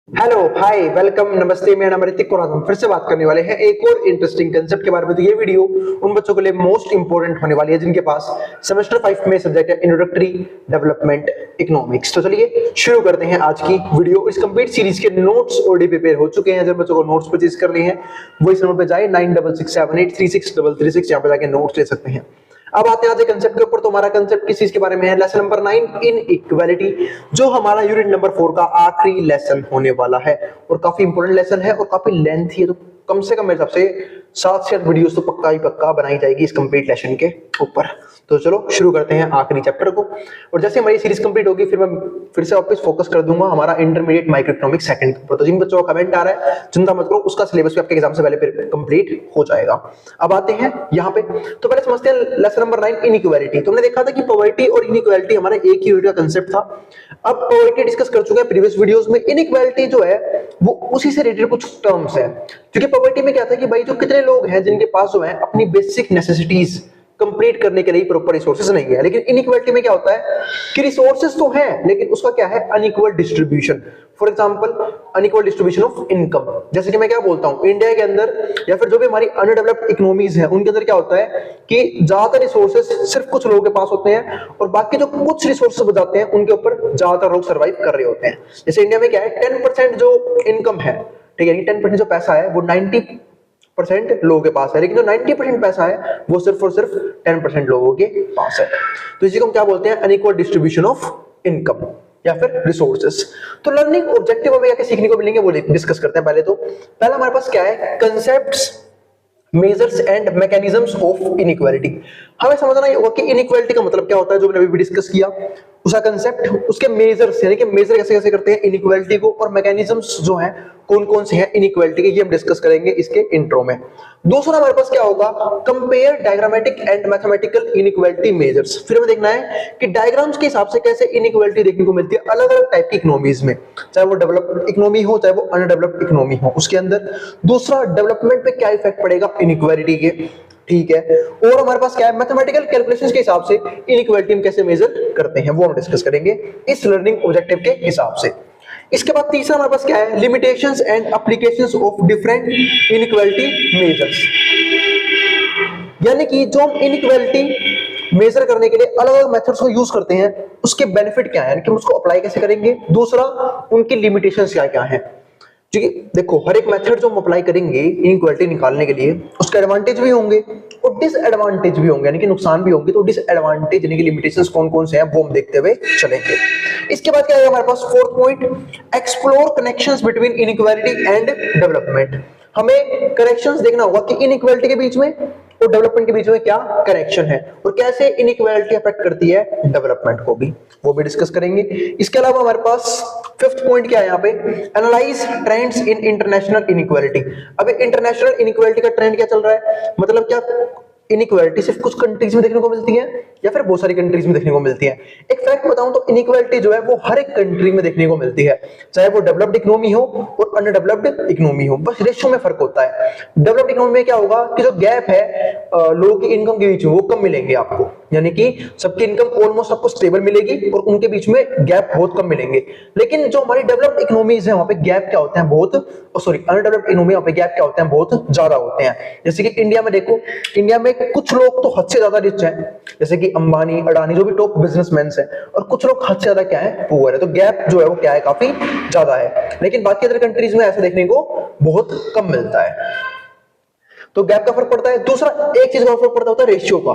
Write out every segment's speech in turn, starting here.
Hello hi welcome नमस्ते, मेरा नाम ऋतिक और आज हम फिर से बात करने वाले हैं एक और इंटरेस्टिंग कंसेप्ट के बारे में। तो ये वीडियो उन बच्चों के लिए मोस्ट इंपोर्टेंट होने वाली है जिनके पास सेमेस्टर 5 में सब्जेक्ट है इंट्रोडक्टरी डेवलपमेंट इकोनॉमिक्स। तो चलिए शुरू करते हैं आज की वीडियो। इस कंप्लीट सीरीज के नोट्स ऑलरेडी प्रिपेयर हो चुके हैं। जिन बच्चों को नोट्स परचेज कर लिए हैं वो इस नंबर पे जाए 9667836336 यहाँ पे जाके नोट्स ले सकते हैं। अब आते हैं आज कंसेप्ट के ऊपर। तो हमारा कंसेप्ट किस चीज के बारे में है? लेसन नंबर 9 इन इक्वालिटी, जो हमारा यूनिट नंबर 4 का आखिरी लेसन होने वाला है और काफी इंपोर्टेंट लेसन है और काफी लेंथी है। तो कम से कम मेरे हिसाब से 7 से 8 वीडियोस तो पक्का ही पक्का बनाई जाएगी इस कंप्लीट लेसन के ऊपर। तो चलो शुरू करते हैं आखिरी चैप्टर को। और जैसे हमारी सीरीज कंप्लीट होगी फिर मैं फिर से वापस फोकस कर दूंगा हमारा इंटरमीडिएट माइक्रो इकोनॉमिक्स सेकंड पर। तो जिन बच्चों का कमेंट आ रहा है चिंता मत करो, उसका सिलेबस भी आपके एग्जाम से पहले फिर कंप्लीट हो जाएगा। अब आते हैं यहाँ पे, तो पहले समझते हैं लेसन नंबर 9 इनइक्वालिटी। तो हमने देखा था कि पॉवर्टी और इनइक्वालिटी हमारा एक ही यूनिट का कांसेप्ट था। अब पॉवर्टी डिस्कस कर चुके हैं प्रीवियस वीडियोस में। इनइक्वालिटी जो है वो उसी से रिलेटेड कुछ टर्म्स है। क्योंकि पॉवर्टी में क्या था कि भाई जो कितने लोग हैं जिनके पास जो है अपनी बेसिक नेसेसिटीज कंप्लीट करने के लिए प्रॉपर रिसोर्सेज नहीं है। लेकिन इनइक्वालिटी में क्या होता है कि रिसोर्सेज तो हैं लेकिन उसका क्या है, unequal distribution. For example unequal distribution of income. जैसे कि मैं क्या बोलता हूं, इंडिया के अंदर या फिर जो भी हमारी अनडेवलप्ड इकोनॉमीज हैं उनके अंदर क्या होता है कि ज्यादातर रिसोर्सेज सिर्फ कुछ लोगों के पास होते हैं और बाकी जो कुछ रिसोर्सेज बचाते हैं उनके ऊपर ज्यादातर लोग सर्वाइव कर रहे होते हैं। जैसे इंडिया में क्या है, 10% जो इनकम है, ठीक है, 10% जो पैसा है वो 90% लोगों के पास है, लेकिन जो 90% पैसा है वो सिर्फ और सिर्फ 10% लोगों के पास है। तो इसी को हम क्या बोलते हैं, अनइक्वल डिस्ट्रीब्यूशन ऑफ इनकम या फिर रिसोर्सेस। तो लर्निंग ऑब्जेक्टिव हमें क्या सीखने को मिलेंगे वो डिस्कस करते हैं। पहला हमारे पास क्या है, concepts, measures and mechanisms of inequality. हमें समझना ही होगा कि इनइक्वालिटी का मतलब क्या होता है, जो मैंने अभी डिस्कस किया उसका कंसेप्ट, उसके मेजर्स यानी कि मेजर कैसे कैसे करते हैं इनइक्वालिटी को, और मैकेनिज्म्स जो हैं कौन कौन से हैं इनइक्वालिटी के, ये हम डिस्कस करेंगे इसके इंट्रो में। दूसरा हमारे पास क्या होगा, compare diagrammatic and mathematical inequality measures. फिर हमें देखना है कि डायग्राम्स के हिसाब से कैसे इनइक्वालिटी देखने को मिलती है अलग अलग टाइप की इकोनॉमीज में, चाहे वो डेवलप्ड इकोनॉमी हो चाहे वो अनडेवलप्ड इकोनॉमी हो उसके अंदर। दूसरा, डेवलपमेंट पे क्या इफेक्ट पड़ेगा इनइक्वालिटी के, ठीक है। और हमारे पास क्या है, मैथमेटिकल कैलकुलेशंस के हिसाब से इनइक्वालिटी हम कैसे मेजर करते हैं वो हम डिस्कस करेंगे इस लर्निंग ऑब्जेक्टिव के हिसाब से। इसके बाद तीसरा हमारे पास क्या है, limitations and applications of different inequality measures. यानी कि जो हम इनइक्वालिटी मेजर करने के लिए अलग अलग मेथड्स को यूज करते हैं उसके बेनिफिट क्या है, यानी कि हम उसको अप्लाई कैसे करेंगे। दूसरा, उनकी लिमिटेशंस क्या क्या है। क्योंकि देखो हर एक मेथड जो हम अप्लाई करेंगे इनइक्वालिटी निकालने के लिए उसके एडवांटेज भी होंगे और डिसएडवांटेज भी होंगे, यानी कि नुकसान भी होंगे। तो डिसएडवांटेज यानी कि लिमिटेशंस कौन कौन से हैं वो हम देखते हुए चलेंगे। इसके बाद क्या है हमारे पास fourth point, explore connections between inequality and development. हमें कनेक्शंस देखना होगा कि इनइक्वालिटी के बीच में और डेवलपमेंट के बीच में क्या कनेक्शन है और कैसे इनइक्वालिटी अफेक्ट करती है डेवलपमेंट को भी, वो भी डिस्कस करेंगे। इसके अलावा हमारे पास फिफ्थ पॉइंट क्या है यहाँ पे, analyse trends in international inequality. अभी इंटरनेशनल इनइक्वालिटी का ट्रेंड क्या चल रहा है, मतलब क्या इनइक्वालिटी सिर्फ कुछ कंट्रीज में देखने को मिलती है या फिर बहुत सारी कंट्रीज में देखने को मिलती है। एक फैक्ट बताऊं तो इनइक्वालिटी जो है वो हर एक कंट्री में देखने को मिलती है, चाहे वो डेवलप्ड इकोनॉमी हो और अनडेवलप्ड इकोनॉमी हो, बस रेशियो में फर्क होता है। डेवलप्ड इकोनॉमी में क्या होगा कि जो गैप है लोगों की इनकम के बीच में वो कम मिलेंगे आपको, यानी कि सबकी इनकम ऑलमोस्ट आपको स्टेबल मिलेगी और उनके बीच में गैप बहुत कम मिलेंगे। लेकिन जो हमारी डेवलप्ड इकोनॉमीज है वहां पे गैप क्या होते हैं, बहुत अनडेवलप्ड इकोनॉमी वहां पे गैप क्या होते हैं, बहुत ज्यादा होते हैं। जैसे कि इंडिया में देखो, इंडिया में कुछ लोग तो हद से ज्यादा रिच हैं, जैसे कि अंबानी अडानी जो भी टॉप बिजनेसमैन हैं, और कुछ लोग हद से ज्यादा क्या है, पुअर है। तो गैप जो है वो क्या है, काफी ज्यादा है। लेकिन बाकी अदर कंट्रीज में ऐसा देखने को बहुत कम मिलता है, तो गैप का फर्क पड़ता है। दूसरा एक चीज का फर्क पड़ता होता है रेशियो का।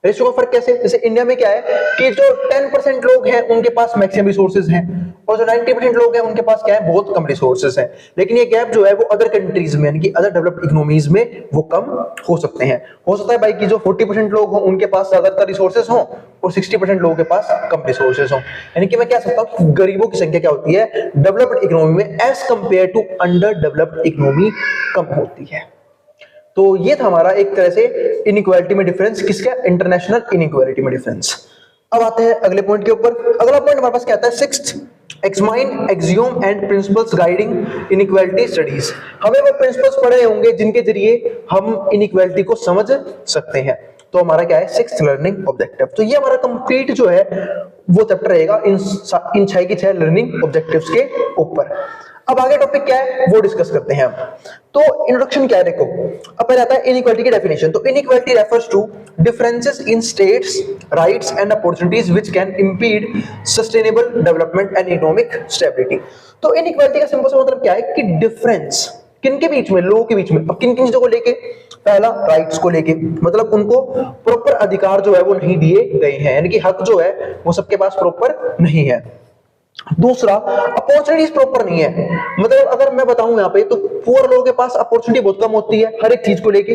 रेशियो का फर्क कैसे, जैसे इंडिया में क्या है कि जो 10% लोग हैं उनके पास मैक्सिमम रिसोर्सेज हैं और जो 90% लोग हैं उनके पास क्या है, बहुत कम रिसोर्सेज हैं। लेकिन ये गैप जो है वो अदर कंट्रीज में यानी कि अदर डेवलप्ड इकोनॉमीज में वो कम हो सकते हैं। हो सकता है भाई कि जो 40% लोग हों उनके पास ज्यादातर रिसोर्सेज हों और 60% लोगों के पास कम रिसोर्सेज हों। यानी कि मैं कह सकता हूं कि गरीबों की संख्या क्या होती है डेवलप्ड इकोनॉमी में as compare to under developed economy कम होती है। तो ये था हमारा एक तरह से इनइक्वालिटी में डिफरेंस, किसका, इंटरनेशनल इनइक्वालिटी में डिफरेंस। अब आते हैं अगले पॉइंट के ऊपर। अगला पॉइंट हमारे पास क्या आता है, sixth, examine axiom and principles guiding inequality studies. हमें वो प्रिंसिपल्स पढ़े होंगे जिनके जरिए हम इनइक्वालिटी को समझ सकते हैं। तो हमारा क्या है 6th लर्निंग ऑब्जेक्टिव। तो ये हमारा कंप्लीट जो है वो चैप्टर रहेगा इन 6 की 6 लर्निंग ऑब्जेक्टिव्स के ऊपर। अब आगे टॉपिक क्या है वो डिस्कस करते हैं हम। तो इंट्रोडक्शन क्या है, देखो अब पहले आता है इनइक्वालिटी की डेफिनेशन। तो inequality refers to differences in status rights and opportunities which can impede sustainable development and economic stability. तो इनइक्वालिटी का सिंपल सा मतलब क्या है कि डिफरेंस किन के बीच में, लोगों के बीच में। अब किन किन चीजों को लेके, पहला राइट्स को लेके, मतलब उनको प्रॉपर अधिकार जो है वो नहीं दिए गए हैं, यानी कि हक जो है वो सबके पास प्रॉपर नहीं है। दूसरा अपॉर्चुनिटीज प्रॉपर नहीं है, मतलब अगर मैं बताऊं यहाँ पे तो पुअर लोगों के पास अपॉर्चुनिटी बहुत कम होती है हर एक चीज को लेके,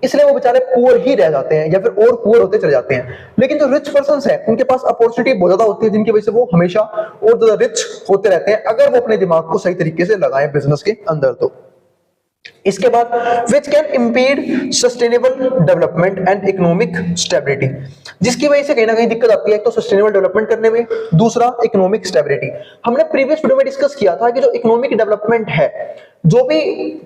इसलिए वो बेचारे पुअर ही रह जाते हैं या फिर और पुअर होते चले जाते हैं। लेकिन जो रिच पर्संस है उनके पास अपॉर्चुनिटी बहुत ज्यादा होती है, जिनकी वजह से वो हमेशा और ज्यादा रिच होते रहते हैं अगर वो अपने दिमाग को सही तरीके से लगाएं बिजनेस के अंदर। तो इसके बाद which can impede sustainable development and economic stability, जिसकी वजह से कहीं ना कहीं दिक्कत आती है। एक तो सस्टेनेबल डेवलपमेंट करने में, दूसरा इकोनॉमिक स्टेबिलिटी। हमने प्रीवियस वीडियो में डिस्कस किया था कि जो इकोनॉमिक डेवलपमेंट है, जो भी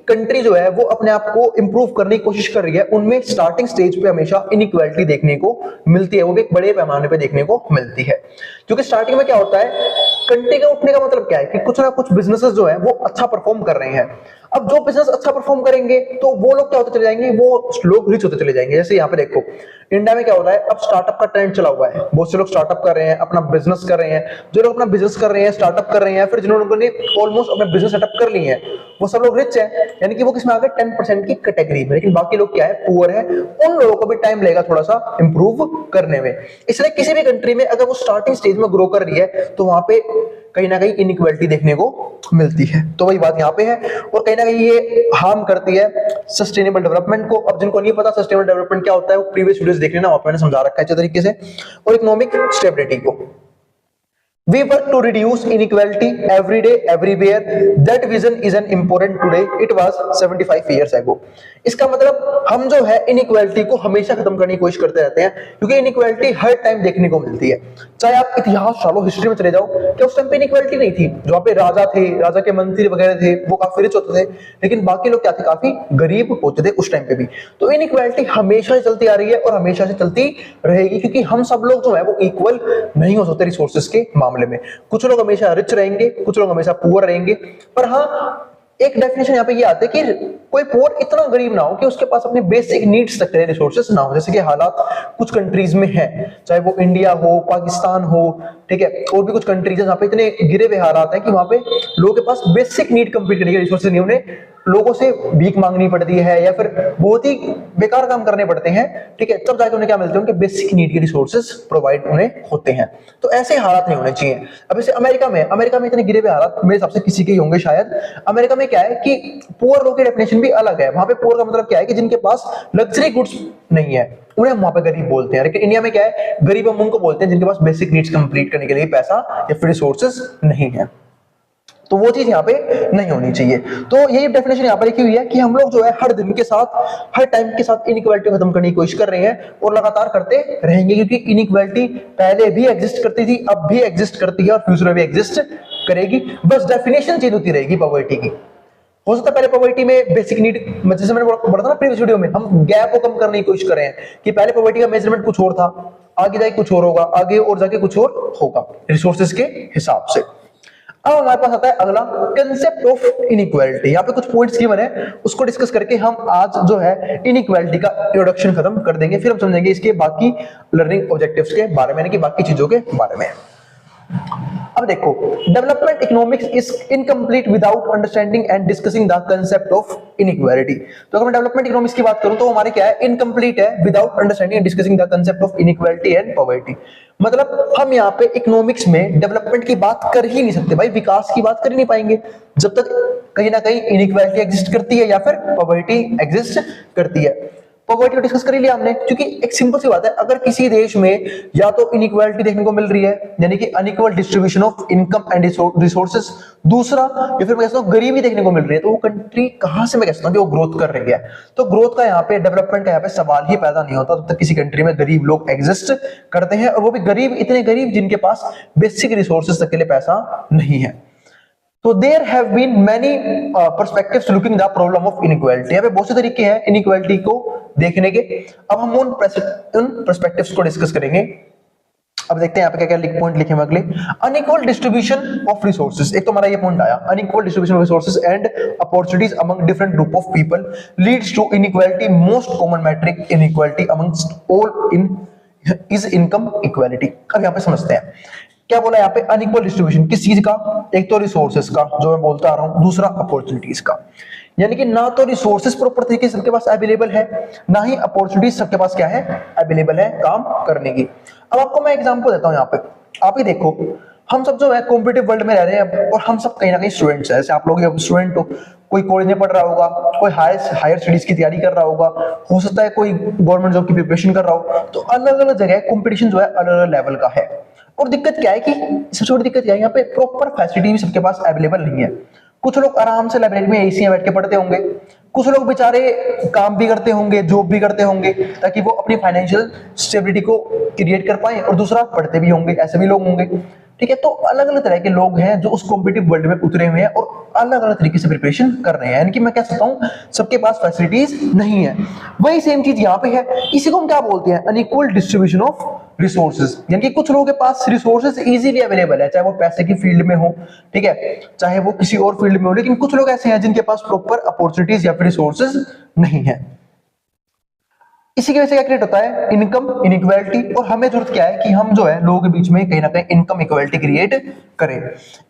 कंट्री जो है वो अपने आप को इंप्रूव करने की कोशिश कर रही है, उनमें स्टार्टिंग स्टेज पे हमेशा इनइक्वालिटी देखने को मिलती है, वो भी एक बड़े पैमाने पे देखने को मिलती है। क्योंकि स्टार्टिंग में क्या होता है, कंट्री के उठने का मतलब क्या है कि कुछ ना कुछ बिजनेसेस जो है वो अच्छा परफॉर्म कर रहे हैं। अब जो बिजनेस अच्छा परफॉर्म करेंगे तो वो लोग क्या होते चले जाएंगे, वो लोग रिच होते चले जाएंगे। जैसे यहाँ पे देखो इंडिया में क्या होता है, अब स्टार्टअप का ट्रेंड चला हुआ है, बहुत से लोग स्टार्टअप कर रहे हैं, अपना बिजनेस कर रहे हैं। जो लोग अपना बिजनेस कर रहे हैं, स्टार्टअप कर रहे हैं, फिर जिन्होंने ऑलमोस्ट अपना बिजनेस सेटअप कर लिए हैं, वो सब लोग रिच है, यानी कि वो किसमें आ गए 10% की कैटेगरी में। लेकिन बाकी लोग क्या है, पुअर है, उन लोगों को भी टाइम लगेगा थोड़ा सा इंप्रूव करने में। इसलिए किसी भी कंट्री में अगर वो स्टार्टिंग स्टेज में ग्रो कर रही है तो वहां पे कहीं ना कहीं इनइक्वालिटी देखने को मिलती है। तो वही बात यहाँ पे है, और कहीं ना कहीं ये हार्म करती है सस्टेनेबल डेवलपमेंट को। अब जिनको नहीं पता सस्टेनेबल डेवलपमेंट क्या होता है, वो प्रीवियस वीडियोस देख लेना, वहां पे मैंने समझा रखा है अच्छे तरीके से। और इकोनॉमिक स्टेबिलिटी को, we work to reduce inequality every day everywhere, that vision is an important today, it was 75 years ago। इसका मतलब हम जो है इनइक्वालिटी को हमेशा खत्म करने की कोशिश करते रहते हैं, क्योंकि इनइक्वालिटी हर टाइम देखने को मिलती है। चाहे आप इतिहास चलो, हिस्ट्री में चले जाओ, क्या उस टाइम पे इनइक्वालिटी नहीं थी? जो पे राजा थे, राजा के मंत्री वगैरह थे, वो काफी रिच होते थे, लेकिन बाकी लोग क्या थे, काफी गरीब होते थे उस टाइम पे भी। तो इनइक्वालिटी हमेशा से चलती आ रही है और हमेशा से चलती रहेगी, क्योंकि हम सब लोग जो है वो इक्वल नहीं हो सकते रिसोर्सेज के मामले में। कुछ लोग हमेशा रिच रहेंगे, कुछ लोग हमेशा पुअर रहेंगे। पर हाँ, एक डेफिनेशन यहाँ पे ये आता है कि कोई पुअर इतना गरीब ना हो कि उसके पास अपने बेसिक नीड्स तक के रिसोर्सेज ना हो, जैसे कि हालात कुछ कंट्रीज में है, चाहे वो इंडिया हो, पाकिस्तान हो, ठीक है, और भी कुछ कंट्रीज है जहाँ पे इतने गिरे हुए हालात है कि वहां पे लोगों के पास बेसिक नीड कंप्लीट करने के रिसोर्सेज नहीं, उन्हें लोगों से भीख मांगनी पड़ती है या फिर बहुत ही बेकार काम करने पड़ते हैं, ठीक है, तब जाके उन्हें क्या मिलते हैं, उनके बेसिक नीड के रिसोर्सेज प्रोवाइड उन्हें होते हैं। तो ऐसे हालात नहीं होने चाहिए। अब जैसे अमेरिका में इतने गिरे हुए हालात मेरे हिसाब से किसी के होंगे शायद। अमेरिका में क्या है कि पुअर लोग की डेफिनेशन भी अलग है। वहां पे पुअर का मतलब क्या है कि जिनके पास लग्जरी गुड्स नहीं है, उन्हें वहां पे गरीब बोलते हैं। लेकिन इंडिया में क्या है, गरीब हम उनको बोलते हैं जिनके पास बेसिक नीड्स कंप्लीट करने के लिए पैसा या फिर रिसोर्सेज नहीं है। तो वो चीज यहाँ पे नहीं होनी चाहिए। तो यही डेफिनेशन यहाँ पर लिखी हुई है कि हम लोग जो है हर दिन के साथ, हर टाइम के साथ इनइक्वालिटी खत्म करने की कोशिश कर रहे हैं और लगातार करते रहेंगे, क्योंकि इनइक्वालिटी पहले भी एग्जिस्ट करती थी, अब भी एग्जिस्ट करती है और फ्यूचर में भी एग्जिस्ट करेगी। बस डेफिनेशन चेंज होती रहेगी पॉवर्टी की। हो सकता है पहले पॉवर्टी में बेसिक नीड, जैसे मैंने बोला था ना प्रीवियस वीडियो में, हम गैप को कम करने की कोशिश कर रहे हैं कि पहले पॉवर्टी का मेजरमेंट कुछ और था, आगे जाके कुछ और होगा, आगे और जाके कुछ और होगा रिसोर्सेज के हिसाब से। अब हमारे पास आता है अगला कंसेप्ट ऑफ इनइक्वालिटी। यहाँ पे कुछ पॉइंट्स गिवन है, उसको डिस्कस करके हम आज जो है इनइक्वालिटी का इंट्रोडक्शन खत्म कर देंगे, फिर हम समझेंगे इसके बाकी लर्निंग ऑब्जेक्टिव्स के बारे में, यानी कि बाकी चीजों के बारे में। अब देखो, development economics is incomplete without understanding and discussing the concept of inequality. तो अगर मैं डेवलपमेंट इकोनॉमिक्स की बात करूं तो हमारे क्या है, इनकम्प्लीट है without understanding and discussing the concept of inequality and poverty. मतलब हम यहाँ पे इकोनॉमिक्स में डेवलपमेंट की बात कर ही नहीं सकते भाई, विकास की बात कर ही नहीं पाएंगे जब तक कहीं ना कहीं इनइक्वालिटी एग्जिस्ट करती है या फिर पॉवर्टी एग्जिस्ट करती है। पॉवर्टी को डिस्कस कर ही लिया हमने, क्योंकि एक सिंपल सी बात है, अगर किसी देश में या तो इनइक्वालिटी देखने को मिल रही है, यानी कि unequal distribution of income and resources, दूसरा या फिर मैं कहता हूं गरीबी देखने को मिल रही है, तो वो कंट्री कहां से मैं कहता हूं कि वो ग्रोथ कर रही है। तो ग्रोथ का यहाँ पे, डेवलपमेंट का यहाँ पे सवाल ही पैदा नहीं होता जब तक किसी कंट्री में गरीब लोग एग्जिस्ट करते हैं, और वो भी गरीब, इतने गरीब जिनके पास बेसिक रिसोर्सेज तक के लिए पैसा नहीं है। तो there have been many perspectives looking the problem of inequality. यहाँ पे बहुत से तरीके हैं इनइक्वालिटी को देखने के। अब हम उन पर्सपेक्टिव्स को डिस्कस करेंगे। अब देखते हैं यहाँ पे क्या क्या पॉइंट लिखे हैं अगले। अनइक्वल डिस्ट्रीब्यूशन ऑफ रिसोर्सेज, एक तो हमारा ये पॉइंट आया, unequal distribution of resources and opportunities among different group of people leads to inequality. Most common metric inequality amongst all in is income equality. अब यहाँ पे समझते हैं क्या बोला यहाँ पे, अनइक्वल डिस्ट्रीब्यूशन किस चीज का, एक तो रिसोर्सेज का जो मैं बोलता आ रहा हूं, दूसरा अपॉर्चुनिटीज का। यानी कि ना तो रिसोर्सेज प्रॉपर तरीके से सबके पास अवेलेबल है, ना ही अपॉर्चुनिटीज सबके पास क्या है, अवेलेबल है काम करने की। अब आपको मैं एग्जांपल देता हूं यहाँ पे, आप ही देखो, हम सब जो है कॉम्पिटिटिव वर्ल्ड में रह रहे हैं और हम सब कहीं ना कहीं स्टूडेंट्स हैं। जैसे आप लोग स्टूडेंट हो, कोई कॉलेज में पढ़ रहा होगा, कोई हायर स्टडीज की तैयारी कर रहा होगा, हो सकता है कोई गवर्नमेंट जॉब की प्रिपरेशन कर रहा हो। तो अलग अलग जगह कंपटीशन जो है अलग अलग लेवल का है। और दिक्कत क्या है कि सबसे बड़ी दिक्कत क्या है, यहाँ पे प्रॉपर फैसिलिटी भी सबके पास अवेलेबल नहीं है। कुछ लोग आराम से लाइब्रेरी में एसी में बैठ के पढ़ते होंगे, कुछ लोग बेचारे काम भी करते होंगे, जॉब भी करते होंगे ताकि वो अपनी फाइनेंशियल स्टेबिलिटी को क्रिएट कर पाए, और दूसरा पढ़ते भी होंगे, ऐसे भी लोग होंगे। ठीक है, तो अलग अलग तरह के लोग हैं जो उस कॉम्पिटिटिव वर्ल्ड में उतरे हुए हैं और अलग अलग तरीके से प्रिपरेशन कर रहे हैं। यानी कि मैं कह सकता हूं सबके पास फैसिलिटीज नहीं है। वही सेम चीज यहाँ पे है। इसी को हम क्या बोलते हैं, अनइक्वल डिस्ट्रीब्यूशन ऑफ रिसोर्सेज। यानी कि कुछ लोगों के पास रिसोर्सेज इजीली अवेलेबल है, चाहे वो पैसे की फील्ड में हो, ठीक है, चाहे वो किसी और फील्ड में हो, लेकिन कुछ लोग ऐसे हैं जिनके पास प्रॉपर अपॉर्चुनिटीज या फिर रिसोर्सेज नहीं है। इसी की वजह से क्या क्रिएट होता है, इनकम इनइक्वालिटी। और हमें जरूरत क्या है कि हम जो है लोगों के बीच में कहीं ना कहीं इनकम इक्वालिटी क्रिएट करें।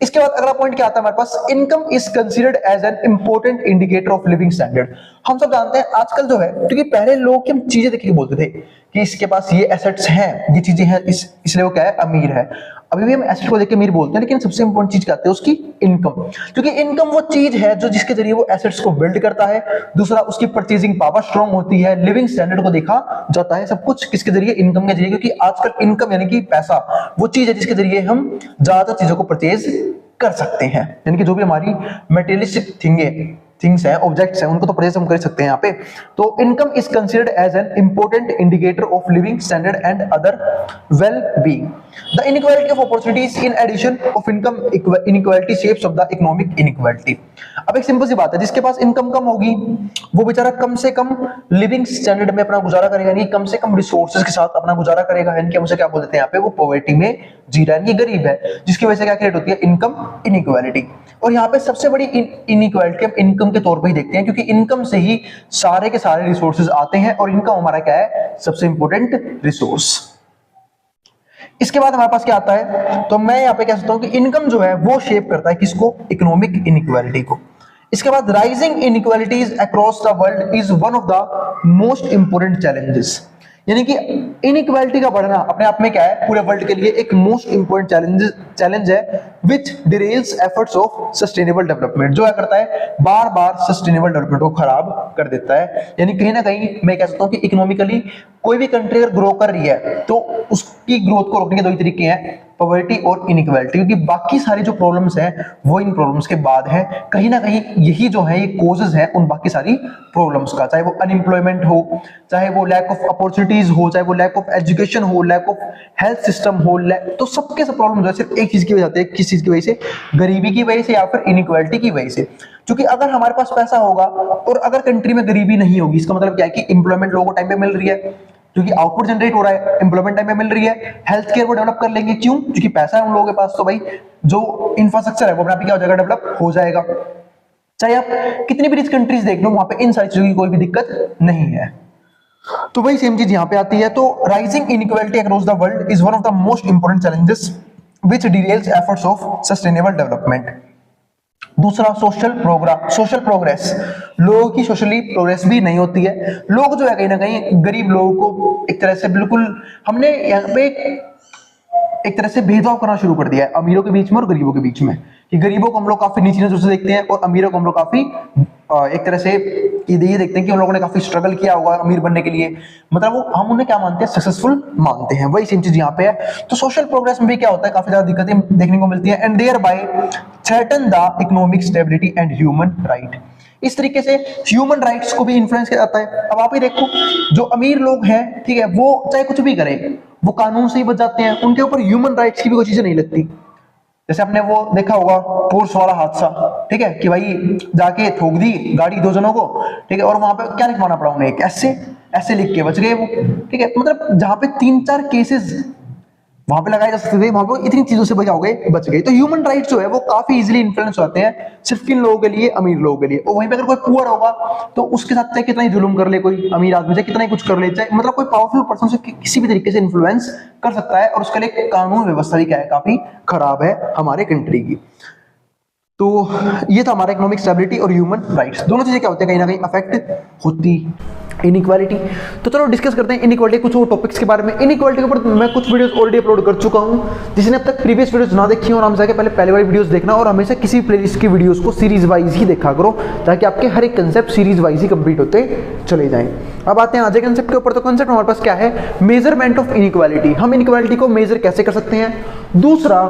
इसके बाद अगला पॉइंट क्या आता है हमारे पास, income is considered as an important indicator of living standard. हम सब जानते हैं आजकल जो है, क्योंकि पहले लोग हम चीजें देख के बोलते थे कि इसके पास ये एसेट्स हैं, ये चीजें हैं, इसलिए वो क्या है, अमीर है। अभी भी हम एसेट को देख के अमीर बोलते हैं, लेकिन सबसे इंपॉर्टेंट चीज क्या आती है उसकी, इनकम। क्योंकि इनकम वो चीज है जो जिसके जरिए वो एसेट्स को बिल्ड करता है। दूसरा, उसकी परचेजिंग पावर स्ट्रांग होती है, लिविंग स्टैंडर्ड को देखा जाता है, सब कुछ किसके जरिए, इनकम के जरिए। क्योंकि आजकल इनकम यानी कि पैसा वो चीज है जिसके जरिए हम ज्यादा चीजों को परचेज कर सकते हैं। यानी कि जो भी हमारी मटेरियलिस्टिक थिंग्स हैं, ऑब्जेक्ट्स हैं, उनको तो परचेज हम कर सकते हैं यहाँ पे। तो income is considered as an important indicator of living standard and other well being. The inequality of opportunities in addition of income inequality shapes of the economic inequality. अब एक सिंपल सी बात है, जिसके पास इनकम कम होगी वो बेचारा कम से कम लिविंग स्टैंडर्ड में अपना गुजारा करेगा, यानी कम से कम रिसोर्सेज के साथ अपना गुजारा करेगा। यानी कि हम उसे क्या बोलते हैं यहाँ पे, वो पॉवर्टी में जी रहा है, ये गरीब है, जिसकी वजह से क्या क्रिएट होती है, इनकम इनइक्वालिटी। और यहाँ पे सबसे बड़ी इनइक्वालिटी हम इनकम के तौर पे ही देखते हैं, क्योंकि इनकम से ही सारे के सारे रिसोर्सेज आते हैं और इनकम हमारा क्या है, सबसे इंपॉर्टेंट रिसोर्स। इसके बाद हमारे पास क्या आता है, तो मैं यहाँ पे कह सकता हूं कि इनकम जो है वो शेप करता है किसको, इकोनॉमिक इनइक्वालिटी को। इसके बाद rising inequalities across the world is one of the most important challenges. यानी कि इनइक्वालिटी का बढ़ना अपने आप में क्या है, पूरे वर्ल्ड के लिए एक मोस्ट इंपोर्टेंट चैलेंज है, विच डिरेल्स एफर्ट्स ऑफ सस्टेनेबल डेवलपमेंट। जो क्या करता है, बार बार सस्टेनेबल डेवलपमेंट को खराब कर देता है। यानी कहीं ना कहीं मैं कह सकता हूं कि इकोनॉमिकली कोई भी कंट्री अगर ग्रो कर रही है तो उसकी ग्रोथ को रोकने के दो ही तरीके हैं, पॉवर्टी और इनइक्वालिटी। क्योंकि बाकी सारी जो प्रॉब्लम्स हैं वो इन प्रॉब्लम्स के बाद है, कहीं ना कहीं यही जो है ये कॉजेज हैं उन बाकी सारी प्रॉब्लम्स का, चाहे वो अनएम्प्लॉयमेंट हो, चाहे वो लैक ऑफ अपॉर्चुनिटीज हो, चाहे वो लैक ऑफ एजुकेशन हो, लैक ऑफ हेल्थ सिस्टम हो, तो सबके सब प्रॉब्लम जो है सिर्फ एक चीज की वजह से, किस चीज की वजह से, गरीबी की वजह से या फिर इनइक्वालिटी की वजह से। क्योंकि अगर हमारे पास पैसा होगा और अगर कंट्री में गरीबी नहीं होगी, इसका मतलब क्या है कि एम्प्लॉयमेंट लोगों को टाइम पे मिल रही है, क्योंकि आउटपुट जनरेट हो रहा है, एम्प्लॉयमेंट टाइम पे मिल रही है, हेल्थ केयर वो डेवलप कर लेंगे, क्यों, क्योंकि पैसा है उन लोगों के पास, तो भाई जो इंफ्रास्ट्रक्चर है वो अपना क्या हो जाएगा, डेवलप हो जाएगा। चाहे आप कितनी भी रिच कंट्रीज देख लो, वहां पे इन सारी चीजों की कोई भी दिक्कत नहीं है। तो वही सेम चीज यहां पे आती है। तो rising inequality across the world is one of the most important challenges which derails efforts of sustainable development. दूसरा, सोशल प्रोग्रेस, लोगों की सोशली प्रोग्रेस भी नहीं होती है। लोग जो है कहीं ना कहीं गरीब लोगों को एक तरह से बिल्कुल हमने यहाँ पे एक तरह से भेदभाव करना शुरू कर दिया है अमीरों के बीच में और गरीबों के बीच में, कि गरीबों को हम लोग काफी नीची नजर से देखते हैं और अमीरों को हम लोग काफी एक तरह से ये देखते हैं कि उन लोगों ने काफी स्ट्रगल किया होगा अमीर बनने के लिए, मतलब वो हम उन्हें क्या मानते हैं, सक्सेसफुल मानते हैं। वही सेम चीज यहाँ पे है। तो सोशल प्रोग्रेस में भी क्या होता है, काफी ज्यादा दिक्कतें देखने को मिलती है, and thereby threaten the economic stability and human right. इस तरीके से ह्यूमन राइट्स को भी इन्फ्लुएंस किया जाता है। अब आप ही देखो, जो अमीर लोग हैं, ठीक है, वो चाहे कुछ भी करें, वो कानून से ही बच जाते हैं, उनके ऊपर ह्यूमन राइट्स की भी कोई चीजें नहीं लगती। जैसे आपने वो देखा होगा पोर्स वाला हादसा, ठीक है, कि भाई जाके ठोक दी गाड़ी 2 जनों को, ठीक है, और वहां पे क्या लिखवाना पड़ा उन्हें, एक ऐसे लिख के बच गए वो, ठीक है। मतलब जहां पे 3-4 केसेस वहां पे लगाए जा सकते थे, वहां पे इतनी चीजों से बच गए। तो ह्यूमन राइट्स जो है वो काफी इजीली इन्फ्लुएंस होते हैं सिर्फ किन लोगों के लिए, अमीर लोगों के लिए। और वहीं पे अगर कोई पुअर होगा तो उसके साथ चाहे कितना ही जुल्म कर ले कोई अमीर आदमी, चाहे कितना ही कुछ कर ले, चाहे मतलब कोई पावरफुल पर्सन से किसी भी तरीके से इन्फ्लुएंस कर सकता है। और उसके लिए कानून व्यवस्था भी क्या है, काफी खराब है हमारे कंट्री की। तो ये था हमारा इकोनॉमिक स्टेबिलिटी और ह्यूमन राइट्स, दोनों चीजें क्या होती है, कहीं ना कहीं अफेक्ट होती इनइक्वालिटी। तो चलो डिस्कस करते हैं इनइक्वालिटी कुछ और टॉपिक्स के बारे में। इनइक्वालिटी के ऊपर मैं कुछ वीडियोस ऑलरेडी अपलोड कर चुका हूं, जिसने अब तक प्रीवियस वीडियोस ना देखी हो आराम से पहले वाली वीडियोस देखना, और हमेशा किसी प्लेलिस्ट की वीडियोस को सीरीज वाइज ही देखा करो, ताकि आपके हर एक कंसेप्ट सीरीज वाइज ही कंप्लीट होते चले जाएं। अब आते हैं आज के कंसेप्ट के ऊपर। तो कंसेप्ट हमारे पास क्या है, मेजरमेंट ऑफ इनइक्वालिटी। हम इनइक्वालिटी को मेजर कैसे कर सकते हैं, दूसरा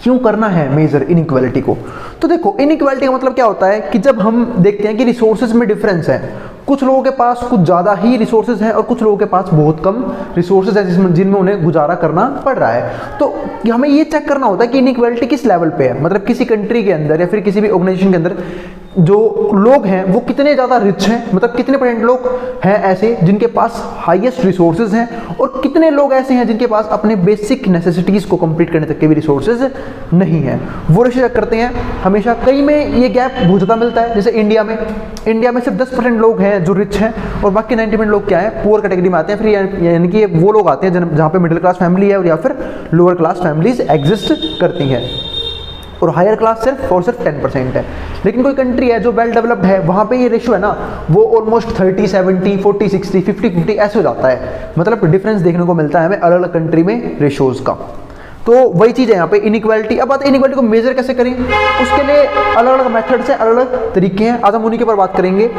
क्यों करना है मेजर इनइक्वालिटी को। तो देखो इनइक्वालिटी का मतलब क्या होता है कि जब हम देखते हैं कि रिसोर्सेज में डिफरेंस है, कुछ लोगों के पास कुछ ज़्यादा ही रिसोर्सेज हैं और कुछ लोगों के पास बहुत कम रिसोर्सेज है जिनमें उन्हें गुजारा करना पड़ रहा है। तो हमें ये चेक करना होता है कि इनइक्वालिटी किस लेवल पे है, मतलब किसी कंट्री के अंदर या फिर किसी भी ऑर्गेनाइजेशन के अंदर जो लोग हैं वो कितने ज़्यादा रिच हैं, मतलब कितने % लोग हैं ऐसे जिनके पास हाईएस्ट रिसोर्सेज हैं, और कितने लोग ऐसे हैं जिनके पास अपने बेसिक नेसेसिटीज़ को कंप्लीट करने तक के भी रिसोर्सेज नहीं है। वो रेशियो चेक करते हैं हमेशा। कई में ये गैप बहुत ज़्यादा मिलता है, जैसे इंडिया में सिर्फ 10% लोग हैं जो रिच हैं और बाकी 90% लोग क्या है, पुअर कैटेगरी में आते हैं। फिर यानी कि वो लोग आते हैं जहाँ पे मिडिल क्लास फैमिली है और या फिर लोअर क्लास फैमिलीज एग्जिस्ट करती हैं, और हायर क्लास सिर्फ और सिर्फ 10% है। लेकिन कोई कंट्री है जो वेल डेवलप्ड है, वहाँ पे ये रेशियो है ना वो ऑलमोस्ट 30-70, 40-60, 50-50 ऐसे हो जाता है। मतलब डिफरेंस देखने को मिलता है हमें अलग अलग कंट्री में रेशियोज का। तो वही चीज़ है यहाँ पे इनइक्वालिटी। अब बात इनइक्वालिटी को मेजर कैसे करें, उसके लिए अलग अलग मेथड्स हैं, अलग अलग तरीके हैं, आज हम उन्हीं के ऊपर बात करेंगे।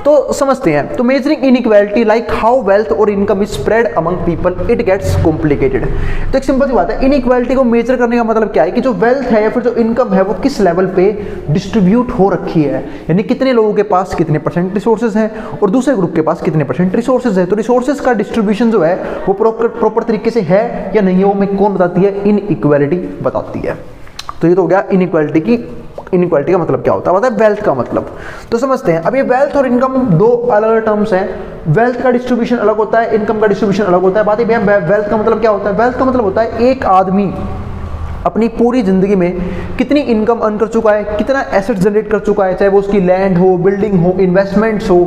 तो समझते हैं। तो measuring inequality like how wealth और income is spread among people, it gets complicated. तो एक सिंपल सी बात है, इनइक्वालिटी को मेजर करने का मतलब क्या है कि जो वेल्थ है या फिर जो इनकम है वो किस लेवल पे डिस्ट्रीब्यूट हो रखी है, यानी कितने लोगों के पास कितने % रिसोर्सेज हैं और दूसरे ग्रुप के पास कितने % रिसोर्सेज है। तो रिसोर्सेज का डिस्ट्रीब्यूशन जो है वो प्रॉपर तरीके से है या नहीं है, वो मैं कौन बताती है, इनइक्वालिटी बताती है। तो ये तो हो गया इनइक्वालिटी का मतलब क्या होता है, वेल्थ का मतलब। तो समझते हैं। अब ये वेल्थ और इनकम दो अलग अलग टर्म्स हैं। वेल्थ का डिस्ट्रीब्यूशन अलग होता है, इनकम का डिस्ट्रीब्यूशन अलग होता है। बात ये वेल्थ का मतलब क्या होता है, वेल्थ का मतलब होता है एक आदमी अपनी पूरी जिंदगी में कितनी इनकम अर्न कर चुका है, कितना एसेट जनरेट कर चुका है, चाहे वो उसकी लैंड हो, बिल्डिंग हो, इन्वेस्टमेंट्स हो,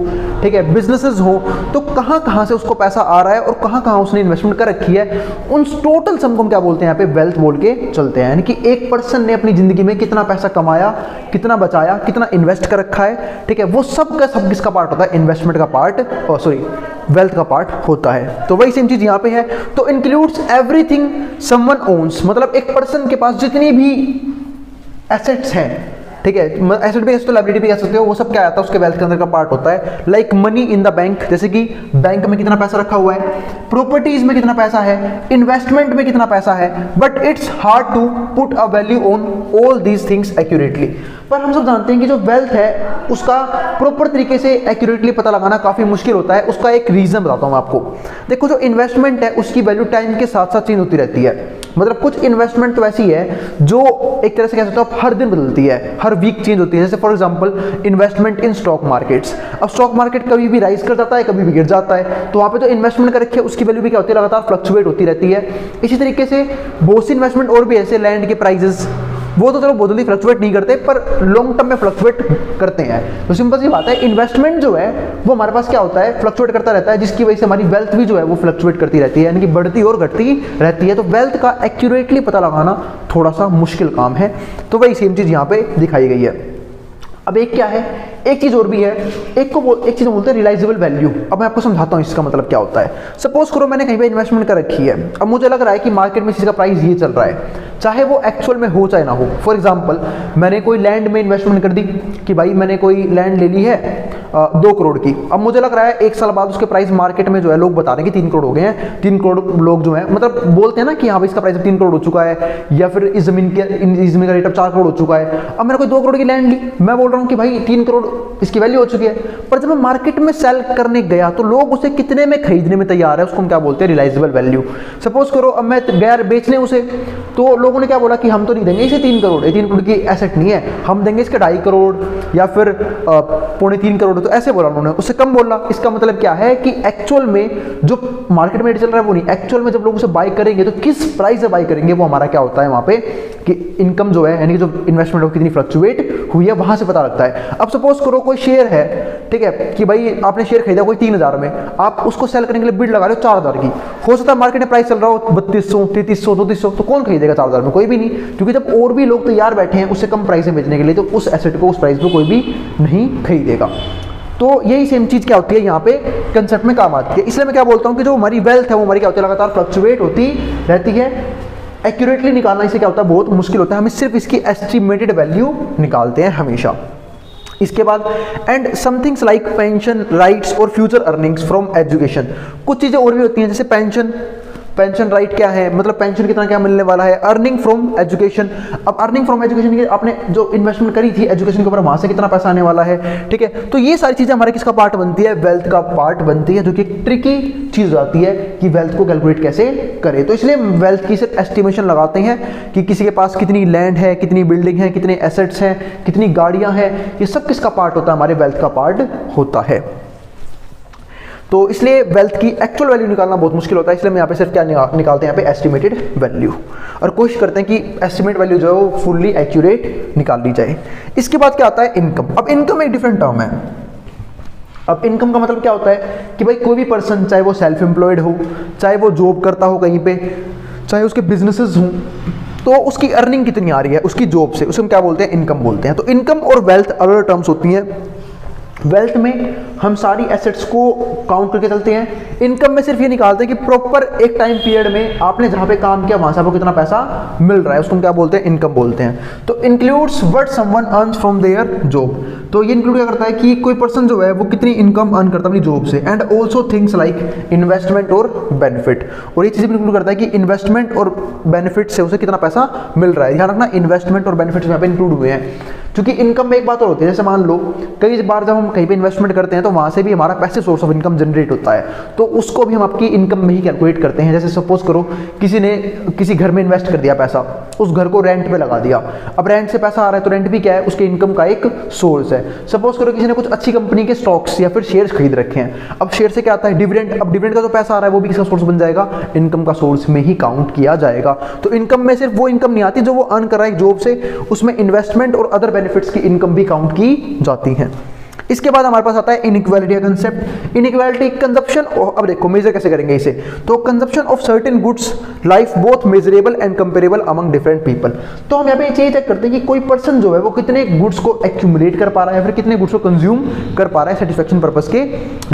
ठीक है, बिजनेसेस हो, तो कहाँ से उसको पैसा आ रहा है और कहाँ उसने इन्वेस्टमेंट कर रखी है, उन टोटल सम को हम क्या बोलते हैं, यहाँ पे वेल्थ बोल के चलते हैं। यानी कि एक पर्सन ने अपनी जिंदगी में कितना पैसा कमाया, कितना बचाया, कितना इन्वेस्ट कर रखा है, ठीक है, वो सब किसका पार्ट होता है, इन्वेस्टमेंट का पार्ट, वेल्थ का पार्ट होता है। तो वही सेम चीज यहाँ पे है। तो इंक्लूड्स एवरीथिंग समवन ओन्स, मतलब एक पर्सन के पास जितनी भी एसेट्स हैं, ठीक है, एसेट भी तो लायबिलिटी भी कह सकते हो, वो सब क्या आता है उसके वेल्थ के अंदर का पार्ट होता है। Like money in the bank, जैसे कि बैंक में कितना पैसा रखा हुआ है, प्रॉपर्टीज में कितना पैसा है, इन्वेस्टमेंट में कितना पैसा है। But it's hard to put a value on all these things accurately. पर हम सब जानते हैं कि जो वेल्थ है उसका प्रॉपर तरीके से एक्यूरेटली पता लगाना काफ़ी मुश्किल होता है। उसका एक रीज़न बताता हूँ आपको। देखो जो इन्वेस्टमेंट है उसकी वैल्यू टाइम के साथ साथ चेंज होती रहती है। मतलब कुछ इन्वेस्टमेंट तो ऐसी है जो एक तरह से कह सकते हो हर दिन बदलती है, हर वीक चेंज होती है। जैसे for example investment in stock markets. अब स्टॉक मार्केट कभी भी राइज कर जाता है, कभी भी गिर जाता है, तो वहाँ पे जो इन्वेस्टमेंट कर रखी है उसकी वैल्यू भी क्या होती है, लगातार फ्लक्चुएट होती रहती है। इसी तरीके से बहुत सी इन्वेस्टमेंट और भी ऐसे, लैंड के प्राइजेस, वो तो चलो बहुत जल्दी फ्लक्चुएट नहीं करते पर लॉन्ग टर्म में फ्लक्चुएट करते हैं। तो सिंपल सी बात है, इन्वेस्टमेंट जो है वो हमारे पास क्या होता है, फ्लक्चुएट करता रहता है, जिसकी वजह से हमारी वेल्थ भी जो है वो फ्लक्चुएट करती रहती है, यानी कि बढ़ती और घटती रहती है। तो वेल्थ का एक्यूरेटली पता लगाना थोड़ा सा मुश्किल काम है। तो वही सेम चीज यहाँ पे दिखाई गई है। अब एक क्या है, एक चीज और भी है, एक चीज बोलते हैं रियलाइजेबल वैल्यू। अब मैं आपको समझाता हूँ इसका मतलब क्या होता है। सपोज करो मैंने कहीं पे इन्वेस्टमेंट कर रखी है, अब मुझे लग रहा है कि मार्केट में इस चीज का प्राइस ये चल रहा है, चाहे वो एक्चुअल में हो चाहे ना हो। फॉर एग्जाम्पल मैंने कोई लैंड में इन्वेस्टमेंट कर दी कि भाई मैंने कोई लैंड ले ली है 2 करोड़ की। अब मुझे लग रहा है 1 साल बाद उसके प्राइस मार्केट में जो है लोग बता रहे हैं कि 3 करोड़ हो गए हैं। 3 करोड़ लोग जो है मतलब बोलते हैं ना कि हाँ भाई इसका प्राइस 3 करोड़ हो चुका है, या फिर इस जमीन का रेट अब 4 करोड़ हो चुका है। अब मैंने कोई 2 करोड़ की लैंड ली, मैं बोल रहा हूँ कि भाई 3 करोड़ इसकी वैल्यू हो चुकी है। पर जब मैं मार्केट में सेल करने गया तो लोग उसे कितने में खरीदने में तैयार है, उसको हम क्या बोलते हैं, रियलाइजेबल वैल्यू। सपोज करो अब मैं गया बेचने उसे, तो लोग लोगों ने क्या बोला कि हम तो नहीं देंगे इसे 3 करोड़, ये 3 करोड़ की एसेट नहीं है, हम देंगे इसके 2.5 करोड़ या फिर 2.25 करोड़, तो ऐसे बोला उन्होंने, उससे कम बोला। इसका मतलब क्या है कि एक्चुअल में जो मार्केट में चल रहा है वो नहीं, एक्चुअल में जब लोग उसे बाय करेंगे तो किस प्राइस से बाय करेंगे वो हमारा क्या होता है वहाँ पे कि इनकम जो है यानी कि जो इन्वेस्टमेंट हो कितनी फ्लक्चुएट हुई है वहाँ से पता लगता है। अब सपोज करो कोई शेयर है, ठीक है, कि भाई आपने शेयर खरीदा कोई 3000 में, आप उसको सेल करने के लिए बिड लगा रहे हो 4000 की, हो सकता है मार्केट में प्राइस चल रहा हो 3200, 3300, 3400, तो कौन खरीदेगा 4000 में? कोई भी नहीं, क्योंकि जब और भी लोग तैयार बैठे हैं उससे कम प्राइस में बेचने के लिए, तो उस एसेट को उस प्राइस पे कोई भी नहीं खरीदेगा। तो यही सेम चीज क्या होती है यहाँ पे कंसेप्ट में काम आती है। इसलिए मैं क्या बोलता हूँ कि जो हमारी वेल्थ है वो हमारी क्या होती है, लगातार फ्लक्चुएट होती रहती है। एक्यूरेटली निकालना इसे क्या होता है, बहुत मुश्किल होता है, हमें सिर्फ इसकी एस्टिमेटेड वैल्यू निकालते हैं हमेशा। इसके बाद and somethings like pension rights और फ्यूचर अर्निंग्स फ्रॉम एजुकेशन, कुछ चीजें और भी होती हैं जैसे पेंशन राइट क्या है, मतलब पेंशन कितना क्या मिलने वाला है, अर्निंग फ्रॉम एजुकेशन, अब अर्निंग फ्रॉम एजुकेशन की आपने जो इन्वेस्टमेंट करी थी एजुकेशन के ऊपर वहां से कितना पैसा आने वाला है, ठीक है। तो ये सारी चीजें हमारे किसका पार्ट बनती है, वेल्थ का पार्ट बनती है, जो कि ट्रिकी चीज आती है कि वेल्थ को कैलकुलेट कैसे करें। तो इसलिए वेल्थ की सिर्फ एस्टिमेशन लगाते हैं कि किसी के पास कितनी लैंड है, कितनी बिल्डिंग है, कितने एसेट्स हैं, कितनी गाड़ियां हैं, ये सब किसका पार्ट होता है, हमारे वेल्थ का पार्ट होता है। तो इसलिए वेल्थ की एक्चुअल वैल्यू निकालना बहुत मुश्किल होता है, इसलिए हम यहाँ पे सिर्फ क्या निकालते हैं, यहाँ पे एस्टिमेटेड वैल्यू, और कोशिश करते हैं कि एस्टिमेट वैल्यू जो है वो फुल्ली एक्यूरेट निकाल ली जाए। इसके बाद क्या आता है, इनकम। अब इनकम एक डिफरेंट टर्म है। अब इनकम का मतलब क्या होता है कि भाई कोई भी पर्सन, चाहे वो सेल्फ एम्प्लॉयड हो, चाहे वो जॉब करता हो कहीं पे, चाहे उसके बिजनेसेस हों, तो उसकी अर्निंग कितनी आ रही है उसकी जॉब से, उसे हम क्या बोलते हैं, इनकम बोलते हैं। तो इनकम और वेल्थ अलग टर्म्स होती हैं। वेल्थ में हम सारी एसेट्स को काउंट करके चलते हैं, इनकम में सिर्फ ये निकालते हैं कि प्रॉपर एक टाइम पीरियड में आपने जहां पे काम किया वहां से आपको कितना पैसा मिल रहा है, उसको हम क्या बोलते हैं, इनकम बोलते हैं। तो includes what someone earns from their job, तो ये इंक्लूड क्या करता है कि कोई पर्सन जो है वो कितनी इनकम अर्न करता है अपनी जॉब से, and also things like investment और बेनिफिट, और ये चीज़ भी इंक्लूड करता है कि इन्वेस्टमेंट और बेनिफिट से उसे कितना पैसा मिल रहा है। ध्यान रखना, इन्वेस्टमेंट और बेनिफिट यहाँ पे इंक्लूड हुए हैं, क्योंकि इनकम में एक बात और होती है, जैसे मान लो कई बार जब हम कहीं पे इन्वेस्टमेंट करते हैं तो वहां से भी हमारा passive source of income generate होता है, तो उसको भी हम आपकी इनकम में ही कैलकुलेट करते हैं। जैसे सपोज करो किसी ने किसी घर में इन्वेस्ट कर दिया पैसा, उस घर को रेंट पे लगा दिया, अब रेंट से पैसा आ रहा है, तो रेंट भी क्या है, उसके इनकम का एक सोर्स है। सपोज करो किसी ने कुछ अच्छी कंपनी के स्टॉक्स या फिर शेयर्स खरीद रखे हैं, अब शेयर से क्या आता है, डिविडेंड, अब डिविडेंड का जो पैसा आ रहा है वो भी किसका सोर्स बन जाएगा, इनकम का सोर्स में ही काउंट किया जाएगा। तो इनकम में सिर्फ वो इनकम नहीं आती जो वो अर्न कर रहा है जॉब से, उसमें इन्वेस्टमेंट और अदर बेनिफिट्स की इनकम भी काउंट की जाती हैं। इसके बाद हमारे पास आता है इनइक्वालिटी का कंसेप्ट। इनइक्वालिटी कंजप्शन, अब देखो मेजर कैसे करेंगे इसे, तो consumption of certain goods life both measurable and comparable among different people. तो हम यहाँ पे ये चेक करते हैं कि कोई पर्सन जो है वो कितने गुड्स को एक्यूमुलेट कर पा रहा है, फिर कितने गुड्स को कंज्यूम कर पा रहा है सेटिस्फेक्शन पर्पस के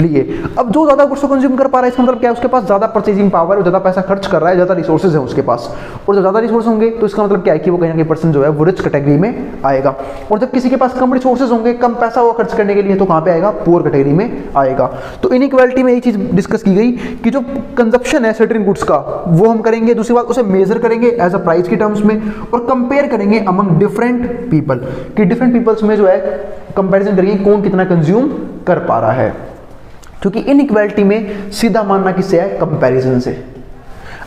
लिए। अब जो ज्यादा गुड्स को कंज्यूम कर पा रहा है इसका मतलब क्या है, उसके पास ज्यादा परचेजिंग पावर, ज्यादा पैसा खर्च कर रहा है, ज्यादा रिसोर्सेज है उसके पास, और जब ज्यादा रिसोर्स होंगे तो इसका मतलब क्या है कि वो कहीं ना कहीं पर्सन जो है वो रिच कैटेगरी में आएगा, और जब किसी के पास कम रिसोर्सेज होंगे, कम पैसा होगा खर्च करने के लिए, तो कहाँ पे आएगा, पुअर कैटेगरी में आएगा। तो इनइक्वालिटी में ये चीज डिस्कस की गई कि जो कंजप्शन है सर्टेन गुड्स का वो हम करेंगे, दूसरी बात उसे मेजर करेंगे एज अ प्राइस की टर्म्स में, और कंपेयर करेंगे अमंग डिफरेंट पीपल कि डिफरेंट पीपल्स में जो है कंपैरिजन करेंगे कौन कितना कंज्यूम कर पा रहा है, क्योंकि इनइक्वालिटी में सीधा मानना किससे है, कंपैरिजन से।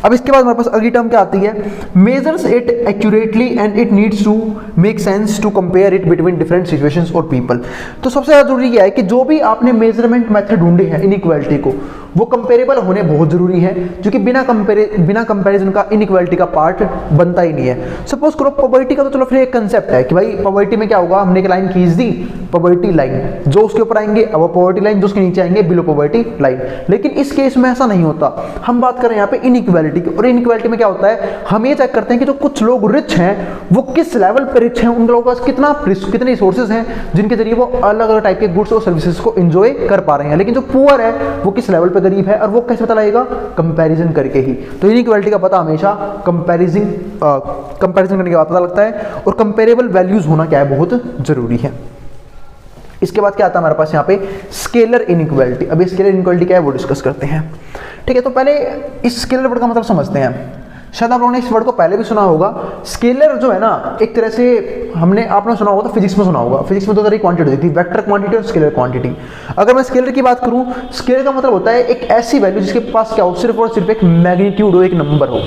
अब इसके बाद हमारे पास अगली टर्म क्या आती है, measures it accurately and it needs to make sense to compare it between different situations और पीपल। तो सबसे ज्यादा जरूरी क्या है कि जो भी आपने मेजरमेंट मेथड ढूंढे हैं इनइक्वालिटी को, वो कंपेरेबल होने बहुत जरूरी है, क्योंकि बिना कंपैरिजन का इनइक्वालिटी का पार्ट बनता ही नहीं है। सपोज करो पॉवर्टी का, तो चलो फिर एक कंसेप्ट है कि भाई पॉवर्टी में क्या होगा, हमने एक लाइन खींच दी पॉवर्टी लाइन, जो उसके ऊपर आएंगे अब पॉवर्टी लाइन, जो उसके नीचे आएंगे बिलो पॉवर्टी लाइन। लेकिन इस केस में ऐसा नहीं होता, हम बात करें यहाँ पे इनइक्वालिटी की, और इनइक्वालिटी में क्या होता है, हम ये चेक करते हैं कि जो कुछ लोग रिच हैं वो किस लेवल पर रिच हैं, उन लोगों के पास कितने रिसोर्सेज हैं जिनके जरिए वो अलग अलग टाइप के गुड्स और सर्विसेज को एंजॉय कर पा रहे हैं। लेकिन जो पुअर है वो किस लेवल पे गरीब है, और वो कैसे पता लगेगा, कंपैरिजन करके ही। तो इनइक्वालिटी का पता हमेशा कंपैरिजन करने के बाद पता लगता है, और कंपेरेबल वैल्यूज होना क्या है, बहुत जरूरी है। इसके बाद क्या आता है हमारे पास यहाँ पे, स्केलर इनइक्वालिटी। अब ये स्केलर इनइक्वालिटी क्या है वो डिस्कस करते हैं, ठीक है। तो पहले इस स्केलर वर्ड का मतलब समझते हैं। शायद आप लोगों ने इस वर्ड को पहले भी सुना होगा। स्केलर जो है ना, एक तरह से आपने सुना होगा, तो फिजिक्स में सुना होगा, फिजिक्स में दो तरह की क्वांटिटी होती है, वेक्टर क्वांटिटी और स्केलर क्वांटिटी। अगर मैं स्केलर की बात करूं, स्केलर का मतलब होता है एक ऐसी वैल्यू जिसके पास क्या हो, सिर्फ और सिर्फ एक मैग्नीट्यूड हो, एक नंबर हो।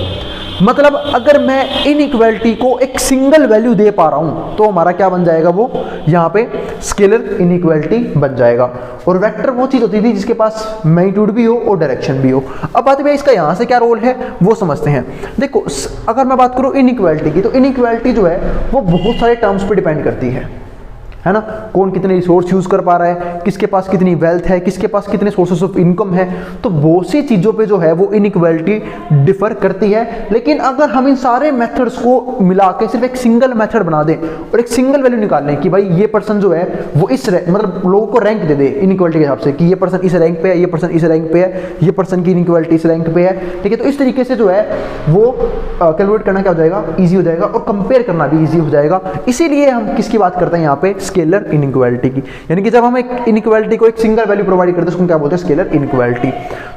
मतलब अगर मैं इनइक्वालिटी को एक सिंगल वैल्यू दे पा रहा हूं तो हमारा क्या बन जाएगा, वो यहाँ पे स्केलर इनइक्वालिटी बन जाएगा। और वेक्टर वो चीज होती थी जिसके पास मैग्नीट्यूड भी हो और डायरेक्शन भी हो। अब बात है इसका यहाँ से क्या रोल है वो समझते हैं। देखो अगर मैं बात करूँ इनइक्वालिटी की, तो इनइक्वालिटी जो है वो बहुत सारे टर्म्स पे डिपेंड करती है ना। कौन कितने रिसोर्स यूज कर पा रहा है, किसके पास कितनी वेल्थ है, किसके पास कितने सोर्सेस ऑफ इनकम है, तो बहुत सी चीजों पे जो है वो इनइक्वालिटी डिफर करती है। लेकिन अगर हम इन सारे मेथड्स को मिला के सिर्फ एक सिंगल मेथड बना दें और एक सिंगल वैल्यू निकाल लें कि भाई ये पर्सन जो है वो इस मतलब लोगों को रैंक दे दे इनइक्वालिटी के हिसाब से कि ये पर्सन इस रैंक पे है, ये पर्सन इस रैंक पे है, ये पर्सन की इनइक्वालिटी इस रैंक पे है, ठीक है। तो इस तरीके से जो है वो कैलकुलेट करना क्या हो जाएगा, ईजी हो जाएगा, और कंपेयर करना भी ईजी हो जाएगा। इसीलिए हम किसकी बात करते हैं यहाँ पे, स्केलर इनइक्वालिटी की। यानी कि जब हम एक इनइक्वालिटी को एक सिंगल वैल्यू प्रोवाइड करते हैं उसको क्या बोलते हैं, स्केलर इनइक्वालिटी।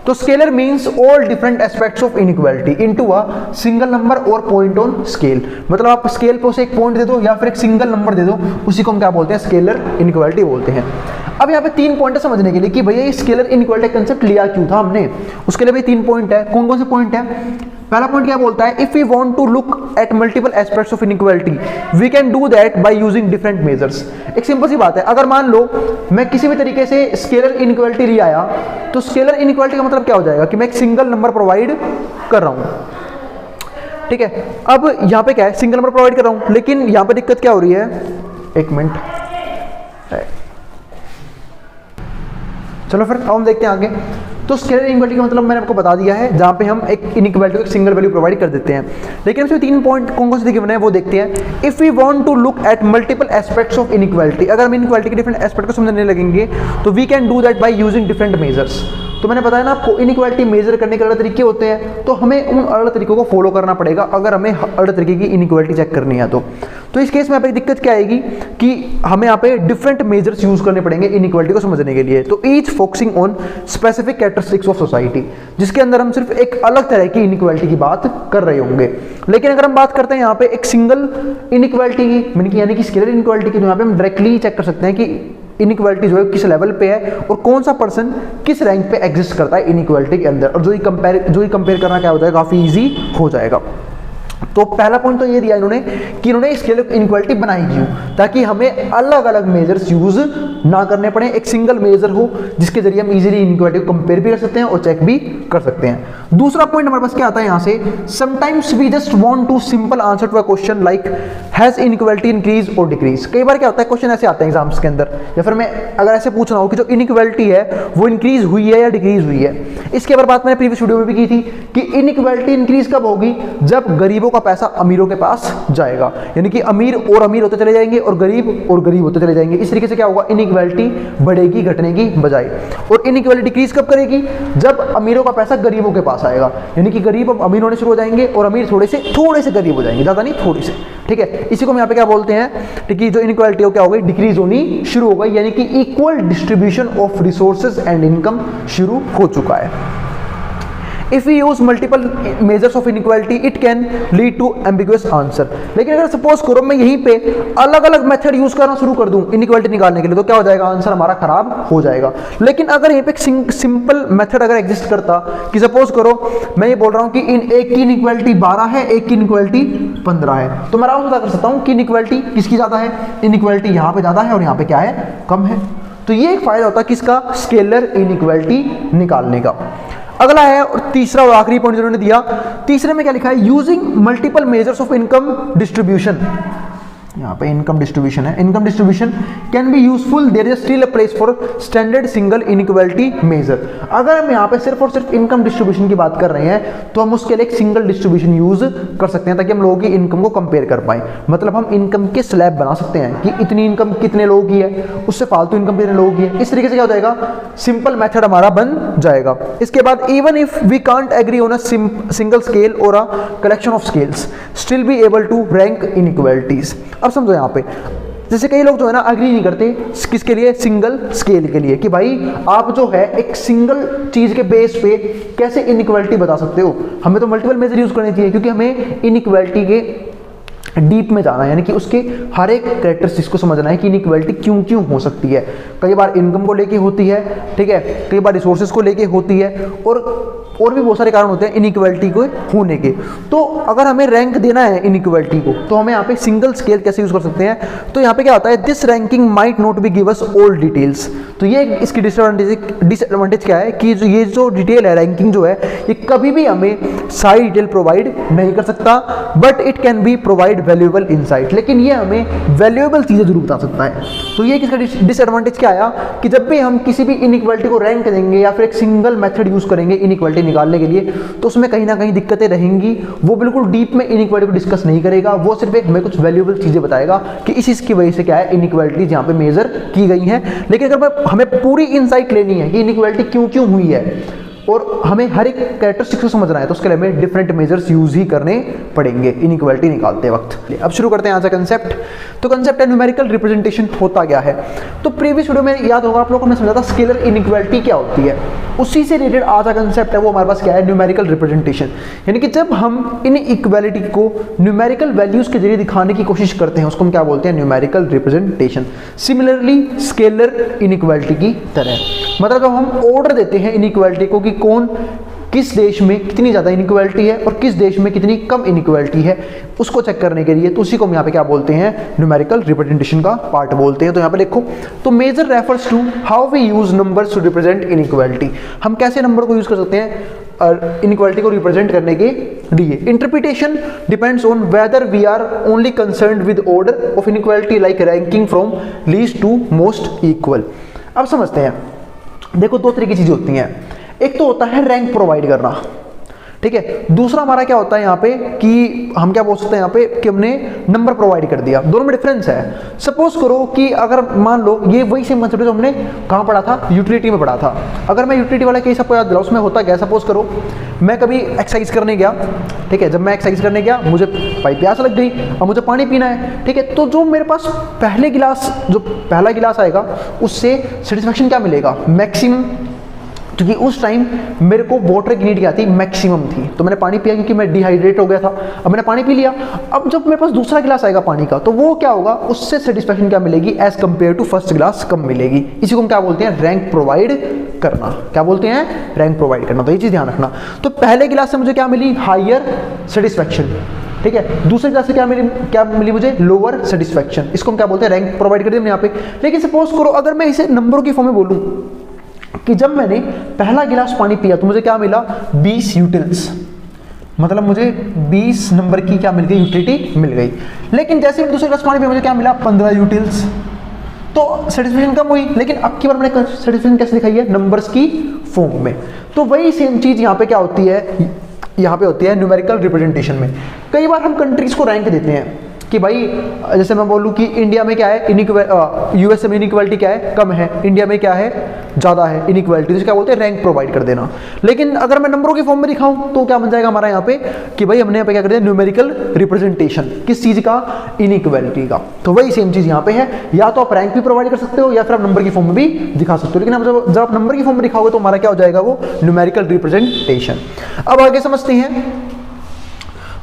तो scalar means all different aspects of inequality into a single number और पॉइंट ऑन स्केल। मतलब आप स्केल पे उसे एक पॉइंट दे दो या फिर एक सिंगल नंबर दे दो, उसी को हम क्या बोलते हैं, स्केलर इनइक्वालिटी बोलते हैं। अब यहाँ पे 3 पॉइंट समझने के लिए कि भैया ये स्केलर इनइक्वालिटी कंसेप्ट लिया क्यों था हमने, उसके लिए भी 3 पॉइंट है। कौन कौन से पॉइंट है? पहला पॉइंट क्या बोलता है, if we want to look at multiple aspects of inequality we can do that by using different measures. एक सिंपल सी बात है, अगर मान लो मैं किसी भी तरीके से स्केलर इनइक्वालिटी ले आया, तो स्केलर इनइक्वालिटी का मतलब क्या हो जाएगा कि मैं एक सिंगल नंबर प्रोवाइड कर रहा हूं, ठीक है। अब यहाँ पे क्या है, सिंगल नंबर प्रोवाइड कर रहा हूं, लेकिन यहाँ पे दिक्कत क्या हो रही है, एक मिनट, चलो फिर अब हम देखते हैं आगे। तो स्केलर इनइक्वालिटी का मतलब मैंने आपको बता दिया है, जहां पे हम एक इनइक्वालिटी को एक सिंगल वैल्यू प्रोवाइड कर देते हैं। लेकिन उसमें 3 पॉइंट कौन कौन से गिवन है वो देखते हैं। If we want to look at multiple aspects of inequality, अगर हम इनइक्वालिटी के डिफरेंट एस्पेक्ट को समझने लगेंगे तो we can do that by using different measures. तो मैंने बताया ना आपको, इनइक्वालिटी मेजर करने के अलग तरीके होते हैं, तो हमें उन अलग तरीकों को फॉलो करना पड़ेगा अगर हमें अलग तरीके की इनइक्वालिटी चेक करनी है। तो इस केस में यहाँ पे दिक्कत क्या आएगी कि हमें यहाँ पे डिफरेंट मेजर्स यूज करने पड़ेंगे इनइक्वालिटी को समझने के लिए। तो each focusing on specific characteristics of society, जिसके अंदर हम सिर्फ एक अलग तरह की इनइक्वालिटी की बात कर रहे होंगे। लेकिन अगर हम बात करते हैं यहाँ पे एक सिंगल इनइक्वालिटी की, यानी कि स्केलर इनइक्वालिटी की, तो यहाँ पे हम डायरेक्टली चेक कर सकते हैं कि इनइक्वालिटी जो है किस लेवल पे है और कौन सा पर्सन किस रैंक पे एग्जिस्ट करता है इनइक्वालिटी के अंदर, और जो ही कंपेयर करना क्या हो जाएगा, काफी इजी हो जाएगा। तो पहला पॉइंट तो ये दिया इन्होंने कि इन्होंने स्केलर इनइक्वालिटी बनाई क्यों, ताकि हमें अलग अलग मेजर्स यूज ना करने पड़े, एक सिंगल मेजर हो जिसके जरिए हम इजीली इनइक्वालिटी को कंपेयर भी कर सकते हैं और चेक भी कर सकते हैं। दूसरा पॉइंट हमारे पास क्या आता है यहाँ से, sometimes we just want to simple answer to a question like has inequality increase और डिक्रीज। कई बार क्या होता है, क्वेश्चन ऐसे आते हैं एग्जाम्स के अंदर, या फिर मैं अगर ऐसे पूछ रहा हूँ कि जो इनइक्वालिटी है वो इंक्रीज हुई है या डिक्रीज हुई है। इसके बारे बात मैंने प्रीवियस वीडियो में भी की थी कि इनइक्वालिटी इंक्रीज कब होगी, जब गरीबों का पैसा अमीरों के पास जाएगा, यानी कि अमीर और अमीर होते चले जाएंगे और गरीब होते चले जाएंगे। इस तरीके से क्या होगा, इनइक्वालिटी बढ़ेगी घटने की बजाय। और इनइक्वालिटी डिक्रीज कब करेगी, जब अमीरों का पैसा गरीबों के पास आएगा, यानी कि गरीब अब अमीर होने शुरू हो जाएंगे और अमीर थोड़े से गरीब हो जाएंगे, ज्यादा नहीं थोड़े से, ठीक है। इसी को हम यहाँ पे क्या बोलते हैं, ठीक है, जो इनइक्वालिटी हो क्या हो गई, डिक्रीज होनी शुरू हो गई, यानी कि equal distribution of resources and income शुरू हो चुका है। If we use multiple measures of inequality, it can lead to ambiguous answer. लेकिन अगर सपोज करो मैं यहीं पे अलग अलग मेथड यूज करना शुरू कर दूं इनइक्वालिटी निकालने के लिए, तो क्या हो जाएगा, आंसर हमारा खराब हो जाएगा। लेकिन अगर यहीं पे एक सिंपल मेथड अगर एग्जिस्ट करता कि सपोज करो मैं ये बोल रहा हूं कि एक की इनइक्वालिटी 12 है, एक की इनइक्वालिटी 15 है, तो मैं आराम से कर सकता हूं कि इनइक्वालिटी किसकी ज्यादा है, इनइक्वालिटी यहाँ पे ज्यादा है और यहाँ पे क्या है, कम है। तो ये एक फायदा होता है किसका, स्केलर इनइक्वालिटी निकालने का। अगला है और तीसरा और आखिरी पॉइंट जिन्होंने दिया, तीसरे में क्या लिखा है, using multiple measures of income distribution. यहाँ पे इनकम डिस्ट्रीब्यूशन है, income distribution can be useful, there is still a place for standard single inequality measure. अगर हम यहाँ पे सिर्फ और सिर्फ इनकम डिस्ट्रीब्यूशन की बात कर रहे हैं तो हम उसके लिए एक सिंगल डिस्ट्रीब्यूशन यूज कर सकते हैं ताकि हम लोगों की इनकम को कंपेयर कर पाए। मतलब हम इनकम के स्लैब बना सकते हैं कि इतनी इनकम कितने लोगों की है, उससे फालतू इनकम कितने लोगों की है। इस तरीके से क्या हो जाएगा, सिंपल मेथड हमारा बन जाएगा। इसके बाद even if we can't agree on a single scale और a collection of scales still be able to rank inequalities. अब समझो यहाँ पे जैसे कई लोग जो है ना एग्री नहीं करते किसके लिए, सिंगल स्केल के लिए, कि भाई आप जो है एक सिंगल चीज के बेस पे कैसे इनइक्वालिटी बता सकते हो, हमें तो मल्टीपल मेजर यूज करनी चाहिए क्योंकि हमें इनइक्वालिटी के डीप में जाना है, यानी कि उसके हर एक कैरेक्टरिस्टिक्स को समझना है कि इनइक्वालिटी क्यों क्यों हो सकती है। कई बार इनकम को लेके होती है, ठीक है, कई बार रिसोर्सेज को लेके होती है, और और भी बहुत सारे कारण होते हैं इनइक्वालिटी को होने के। तो अगर हमें रैंक देना है इनइक्वालिटी को, तो हमें यहाँ पे सिंगल स्केल कैसे यूज कर सकते हैं, तो यहाँ पे क्या होता है, this ranking might not be give us all details. तो ये इसकी डिसएडवांटेज क्या है कि ये जो डिटेल है, रैंकिंग जो है, ये कभी भी हमें सारी डिटेल प्रोवाइड नहीं कर सकता, but it can be provide valuable insight, लेकिन ये हमें वैल्यूएबल चीजें जरूर बता सकता है। तो ये इसका डिसएडवांटेज क्या आया कि जब भी हम किसी भी इनइक्वालिटी को रैंक देंगे या फिर एक सिंगल मेथड यूज करेंगे इनइक्वालिटी निकालने के लिए, तो उसमें कहीं ना कहीं दिक्कतें रहेंगी। वो बिल्कुल डीप में इनइक्वालिटी को डिस्कस नहीं करेगा, वो सिर्फ एक हमें कुछ वैल्यूएबल चीजें बताएगा कि इस की वजह से क्या है इनइक्वालिटी जहां पे मेजर की गई है। लेकिन अगर हमें पूरी इनसाइट लेनी है कि इनइक्वालिटी क्यों क्यों हुई है और हमें हर एक कैरेक्टरिस्टिक को समझना है, तो उसके लिए हमें डिफरेंट मेजर्स यूज ही करने पड़ेंगे इनइक्वालिटी निकालते वक्त। अब शुरू करते हैं आज का कंसेप्ट। तो कंसेप्ट है न्यूमेरिकल रिप्रेजेंटेशन होता क्या है। तो प्रीवियस वीडियो में याद होगा आप लोगों को, मैं समझा था स्केलर इनइक्वालिटी क्या होती है, उसी से रिलेटेड आज का कंसेप्ट है वो हमारे पास क्या है, न्यूमेरिकल रिप्रेजेंटेशन। यानी कि जब हम इनइक्वालिटी को न्यूमेरिकल वैल्यूज के जरिए दिखाने की कोशिश करते हैं, उसको हम क्या बोलते हैं, numerical representation. Similarly scalar inequality की तरह, मतलब जब हम ऑर्डर देते हैं इनइक्वालिटी को कि कौन किस देश में कितनी ज़्यादा इनइक्वालिटी है और किस देश में कितनी कम इनइक्वालिटी है, उसको चेक करने के लिए, तो उसी को हम यहाँ पे क्या बोलते हैं, न्यूमेरिकल रिप्रेजेंटेशन का पार्ट बोलते हैं। तो यहाँ पे देखो, तो measure refers to how we use numbers to represent inequality. हम कैसे नंबर को यूज कर सकते हैं इनइक्वालिटी को रिप्रेजेंट करने के लिए। Interpretation depends on whether we are only concerned with order of inequality like ranking from least to most equal. अब समझते हैं, देखो दो तरह की चीजें होती हैं, एक तो होता है रैंक प्रोवाइड करना, ठीक है, दूसरा हमारा क्या होता है यहाँ पे कि हम क्या बोल सकते हैं यहाँ पे कि हमने नंबर प्रोवाइड कर दिया। दोनों में डिफरेंस है। सपोज करो कि अगर मान लो ये वही सेम कंसेप्ट जो हमने कहाँ पढ़ा था, यूटिलिटी में पढ़ा था। अगर मैं यूटिलिटी वाला केस आपको याद दिलाऊं, उसमें होता क्या, सपोज करो मैं कभी एक्सरसाइज करने गया, ठीक है, जब मैं एक्सरसाइज करने गया मुझे प्यास लग गई, अब मुझे पानी पीना है, ठीक है, तो जो मेरे पास पहला गिलास आएगा उससे सेटिस्फेक्शन क्या मिलेगा, मैक्सिमम, क्योंकि उस टाइम मेरे को वाटर की नीड क्या थी, मैक्सिमम थी, तो मैंने पानी पिया क्योंकि मैं डिहाइड्रेट हो गया था। अब मैंने पानी पी लिया, अब जब मेरे पास दूसरा गिलास आएगा पानी का, तो वो क्या होगा, उससे सेटिस्फेक्शन क्या मिलेगी, एज कंपेयर टू फर्स्ट गिलास कम मिलेगी। इसी को हम क्या बोलते हैं, रैंक प्रोवाइड करना। क्या बोलते हैं, रैंक प्रोवाइड करना। तो ये चीज ध्यान रखना। तो पहले गिलास से मुझे क्या मिली, हायर सेटिस्फेक्शन, ठीक है, दूसरे गिलास से क्या मिली मुझे, लोअर सेटिस्फेक्शन। इसको हम क्या बोलते हैं, रैंक प्रोवाइड कर दिया हमने यहाँ पे। लेकिन सपोज करो अगर मैं इसे नंबरों की फॉर्म में बोलूं कि जब मैंने पहला गिलास पानी पिया तो मुझे क्या मिला, 20 यूटिल्स, मतलब मुझे 20 नंबर की क्या मिल गई, यूटिलिटी मिल गई। लेकिन जैसे ही दूसरे गिलास पानी पिया मुझे क्या मिला, 15 यूटिल्स, तो सेटिस्फेक्शन कम हुई। लेकिन अब की बार मैंने सेटिस्फेक्शन कैसे दिखाई है, नंबर्स की फॉर्म में। तो वही सेम चीज यहाँ पे क्या होती है, यहाँ पे होती है न्यूमेरिकल रिप्रेजेंटेशन में। कई बार हम कंट्रीज को रैंक देते हैं कि भाई, जैसे मैं बोलूँ कि इंडिया में क्या है, यूएसए में इनइक्वालिटी क्या है, कम है, इंडिया में क्या है, ज़्यादा है इनइक्वालिटी, तो क्या बोलते हैं, रैंक प्रोवाइड कर देना। लेकिन अगर मैं नंबरों के फॉर्म में दिखाऊं तो क्या बन जाएगा हमारा यहाँ पे कि भाई हमने यहाँ पे क्या कर दिया, न्यूमेरिकल रिप्रेजेंटेशन, किस चीज़ का, इनइक्वालिटी का। तो वही सेम चीज़ यहाँ पे है, या तो आप रैंक भी प्रोवाइड कर सकते हो या फिर आप नंबर की फॉर्म में भी दिखा सकते हो। लेकिन जब आप नंबर की फॉर्म में दिखाओगे तो हमारा क्या हो जाएगा, वो न्यूमेरिकल रिप्रेजेंटेशन। अब आगे समझते हैं,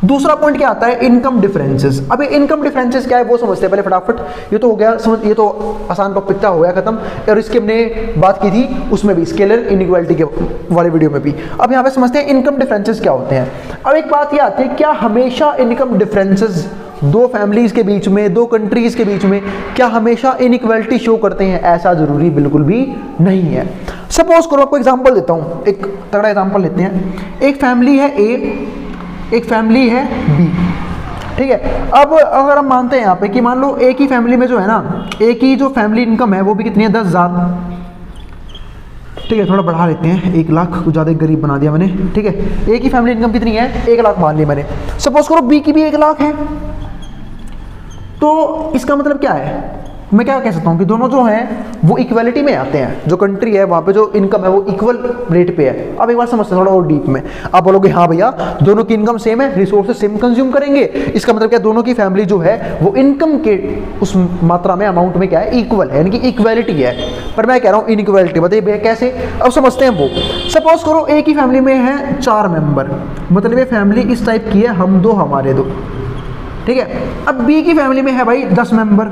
दूसरा पॉइंट क्या आता है, इनकम डिफरेंसेस। अब ये इनकम डिफरेंसेस क्या है वो समझते हैं पहले फटाफट। ये तो हो गया समझ, ये तो आसान टॉपिक था, हो गया खत्म। और इसकी हमने बात की थी उसमें भी, स्केलर इनइक्वालिटी के वाले वीडियो में भी। अब यहाँ पे समझते हैं इनकम डिफरेंसेस क्या होते हैं। अब एक बात ये आती है, क्या हमेशा इनकम डिफरेंसेस दो फैमिलीज के बीच में, दो कंट्रीज के बीच में क्या हमेशा इनइक्वालिटी शो करते हैं? ऐसा जरूरी बिल्कुल भी नहीं है। सपोज करो, आपको एग्जांपल देता हूँ, एक तगड़ा एग्जांपल लेते हैं। एक फैमिली है ए, एक फैमिली है बी, ठीक है। अब अगर हम मानते हैं यहाँ पे कि मान लो एक ही फैमिली में जो है ना, एक ही जो फैमिली इनकम है वो भी कितनी है, 10,000, ठीक है, थोड़ा बढ़ा लेते हैं, 1 लाख, कुछ ज़्यादा गरीब बना दिया मैंने, ठीक है। एक ही फैमिली इनकम कितनी है, 1 लाख मान ली मैंने। सपोज करो बी की भी 1 लाख है, तो इसका मतलब क्या है, मैं क्या कह सकता हूँ कि दोनों जो हैं वो इक्वलिटी में आते हैं। जो कंट्री है वहाँ पे जो इनकम है वो इक्वल रेट पे है। अब एक बार समझते हैं थोड़ा और डीप में। आप बोलोगे हाँ भैया दोनों की इनकम सेम है, रिसोर्सेज सेम कंज्यूम करेंगे, इसका मतलब क्या, दोनों की फैमिली जो है वो इनकम के उस मात्रा में, अमाउंट में क्या है, इक्वल है, यानी कि इक्वलिटी है। पर मैं कह रहा हूँ इनइक्वालिटी, बताइए भैया कैसे? अब समझते हैं वो। सपोज करो एक ही फैमिली में है 4 मेंबर, मतलब ये फैमिली इस टाइप की है, हम 2 हमारे 2, ठीक है। अब बी की फैमिली में है भाई 10 मेंबर,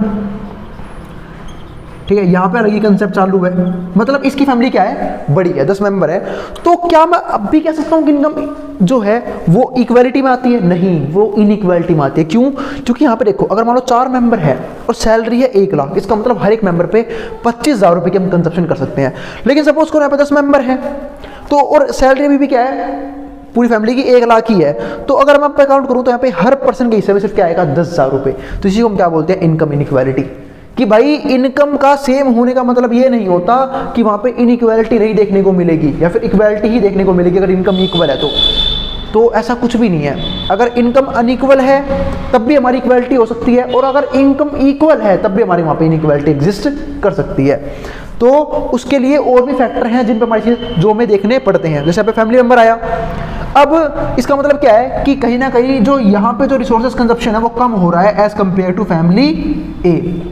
ठीक है, यहाँ पे अलग ही कंसेप्ट चालू है, मतलब इसकी फैमिली क्या है, बड़ी है, 10 मेंबर है। तो क्या मैं अब भी कह सकता हूँ कि इनकम जो है वो इक्वालिटी में आती है? नहीं, वो इनइक्वालिटी में आती है। क्यों? क्योंकि यहाँ पे देखो, अगर मान लो 4 मेंबर है और सैलरी है 1 लाख, इसका मतलब हर एक मेंबर पे 25,000 रुपये की हम कंजप्शन कर सकते हैं। लेकिन सपोज करो यहाँ पे 10 मेंबर है तो, और सैलरी अभी भी क्या है, पूरी फैमिली की 1 लाख ही है, तो अगर मैं पे काउंट करूँ तो यहाँ पे हर पर्सन के हिस्से में सिर्फ क्या आएगा, 10,000 रुपये। तो इसी को हम क्या बोलते हैं, इनकम इनइक्वालिटी। कि भाई इनकम का सेम होने का मतलब ये नहीं होता कि वहां पे इनइक्वालिटी नहीं देखने को मिलेगी या फिर इक्वालिटी ही देखने को मिलेगी अगर इनकम इक्वल है तो ऐसा कुछ भी नहीं है। अगर इनकम अनइक्वल है तब भी हमारी इक्वालिटी हो सकती है, और अगर इनकम इक्वल है तब भी हमारी वहां पे इनइक्वालिटी एग्जिस्ट कर सकती है। तो उसके लिए और भी फैक्टर हैं जिन पर हमारी चीज जो हमें देखने पड़ते हैं। जैसे यहाँ पे फैमिली मेंबर आया, अब इसका मतलब क्या है कि कहीं ना कहीं जो यहाँ पे जो रिसोर्सेज कंजप्शन है वो कम हो रहा है एज कंपेयर टू फैमिली ए।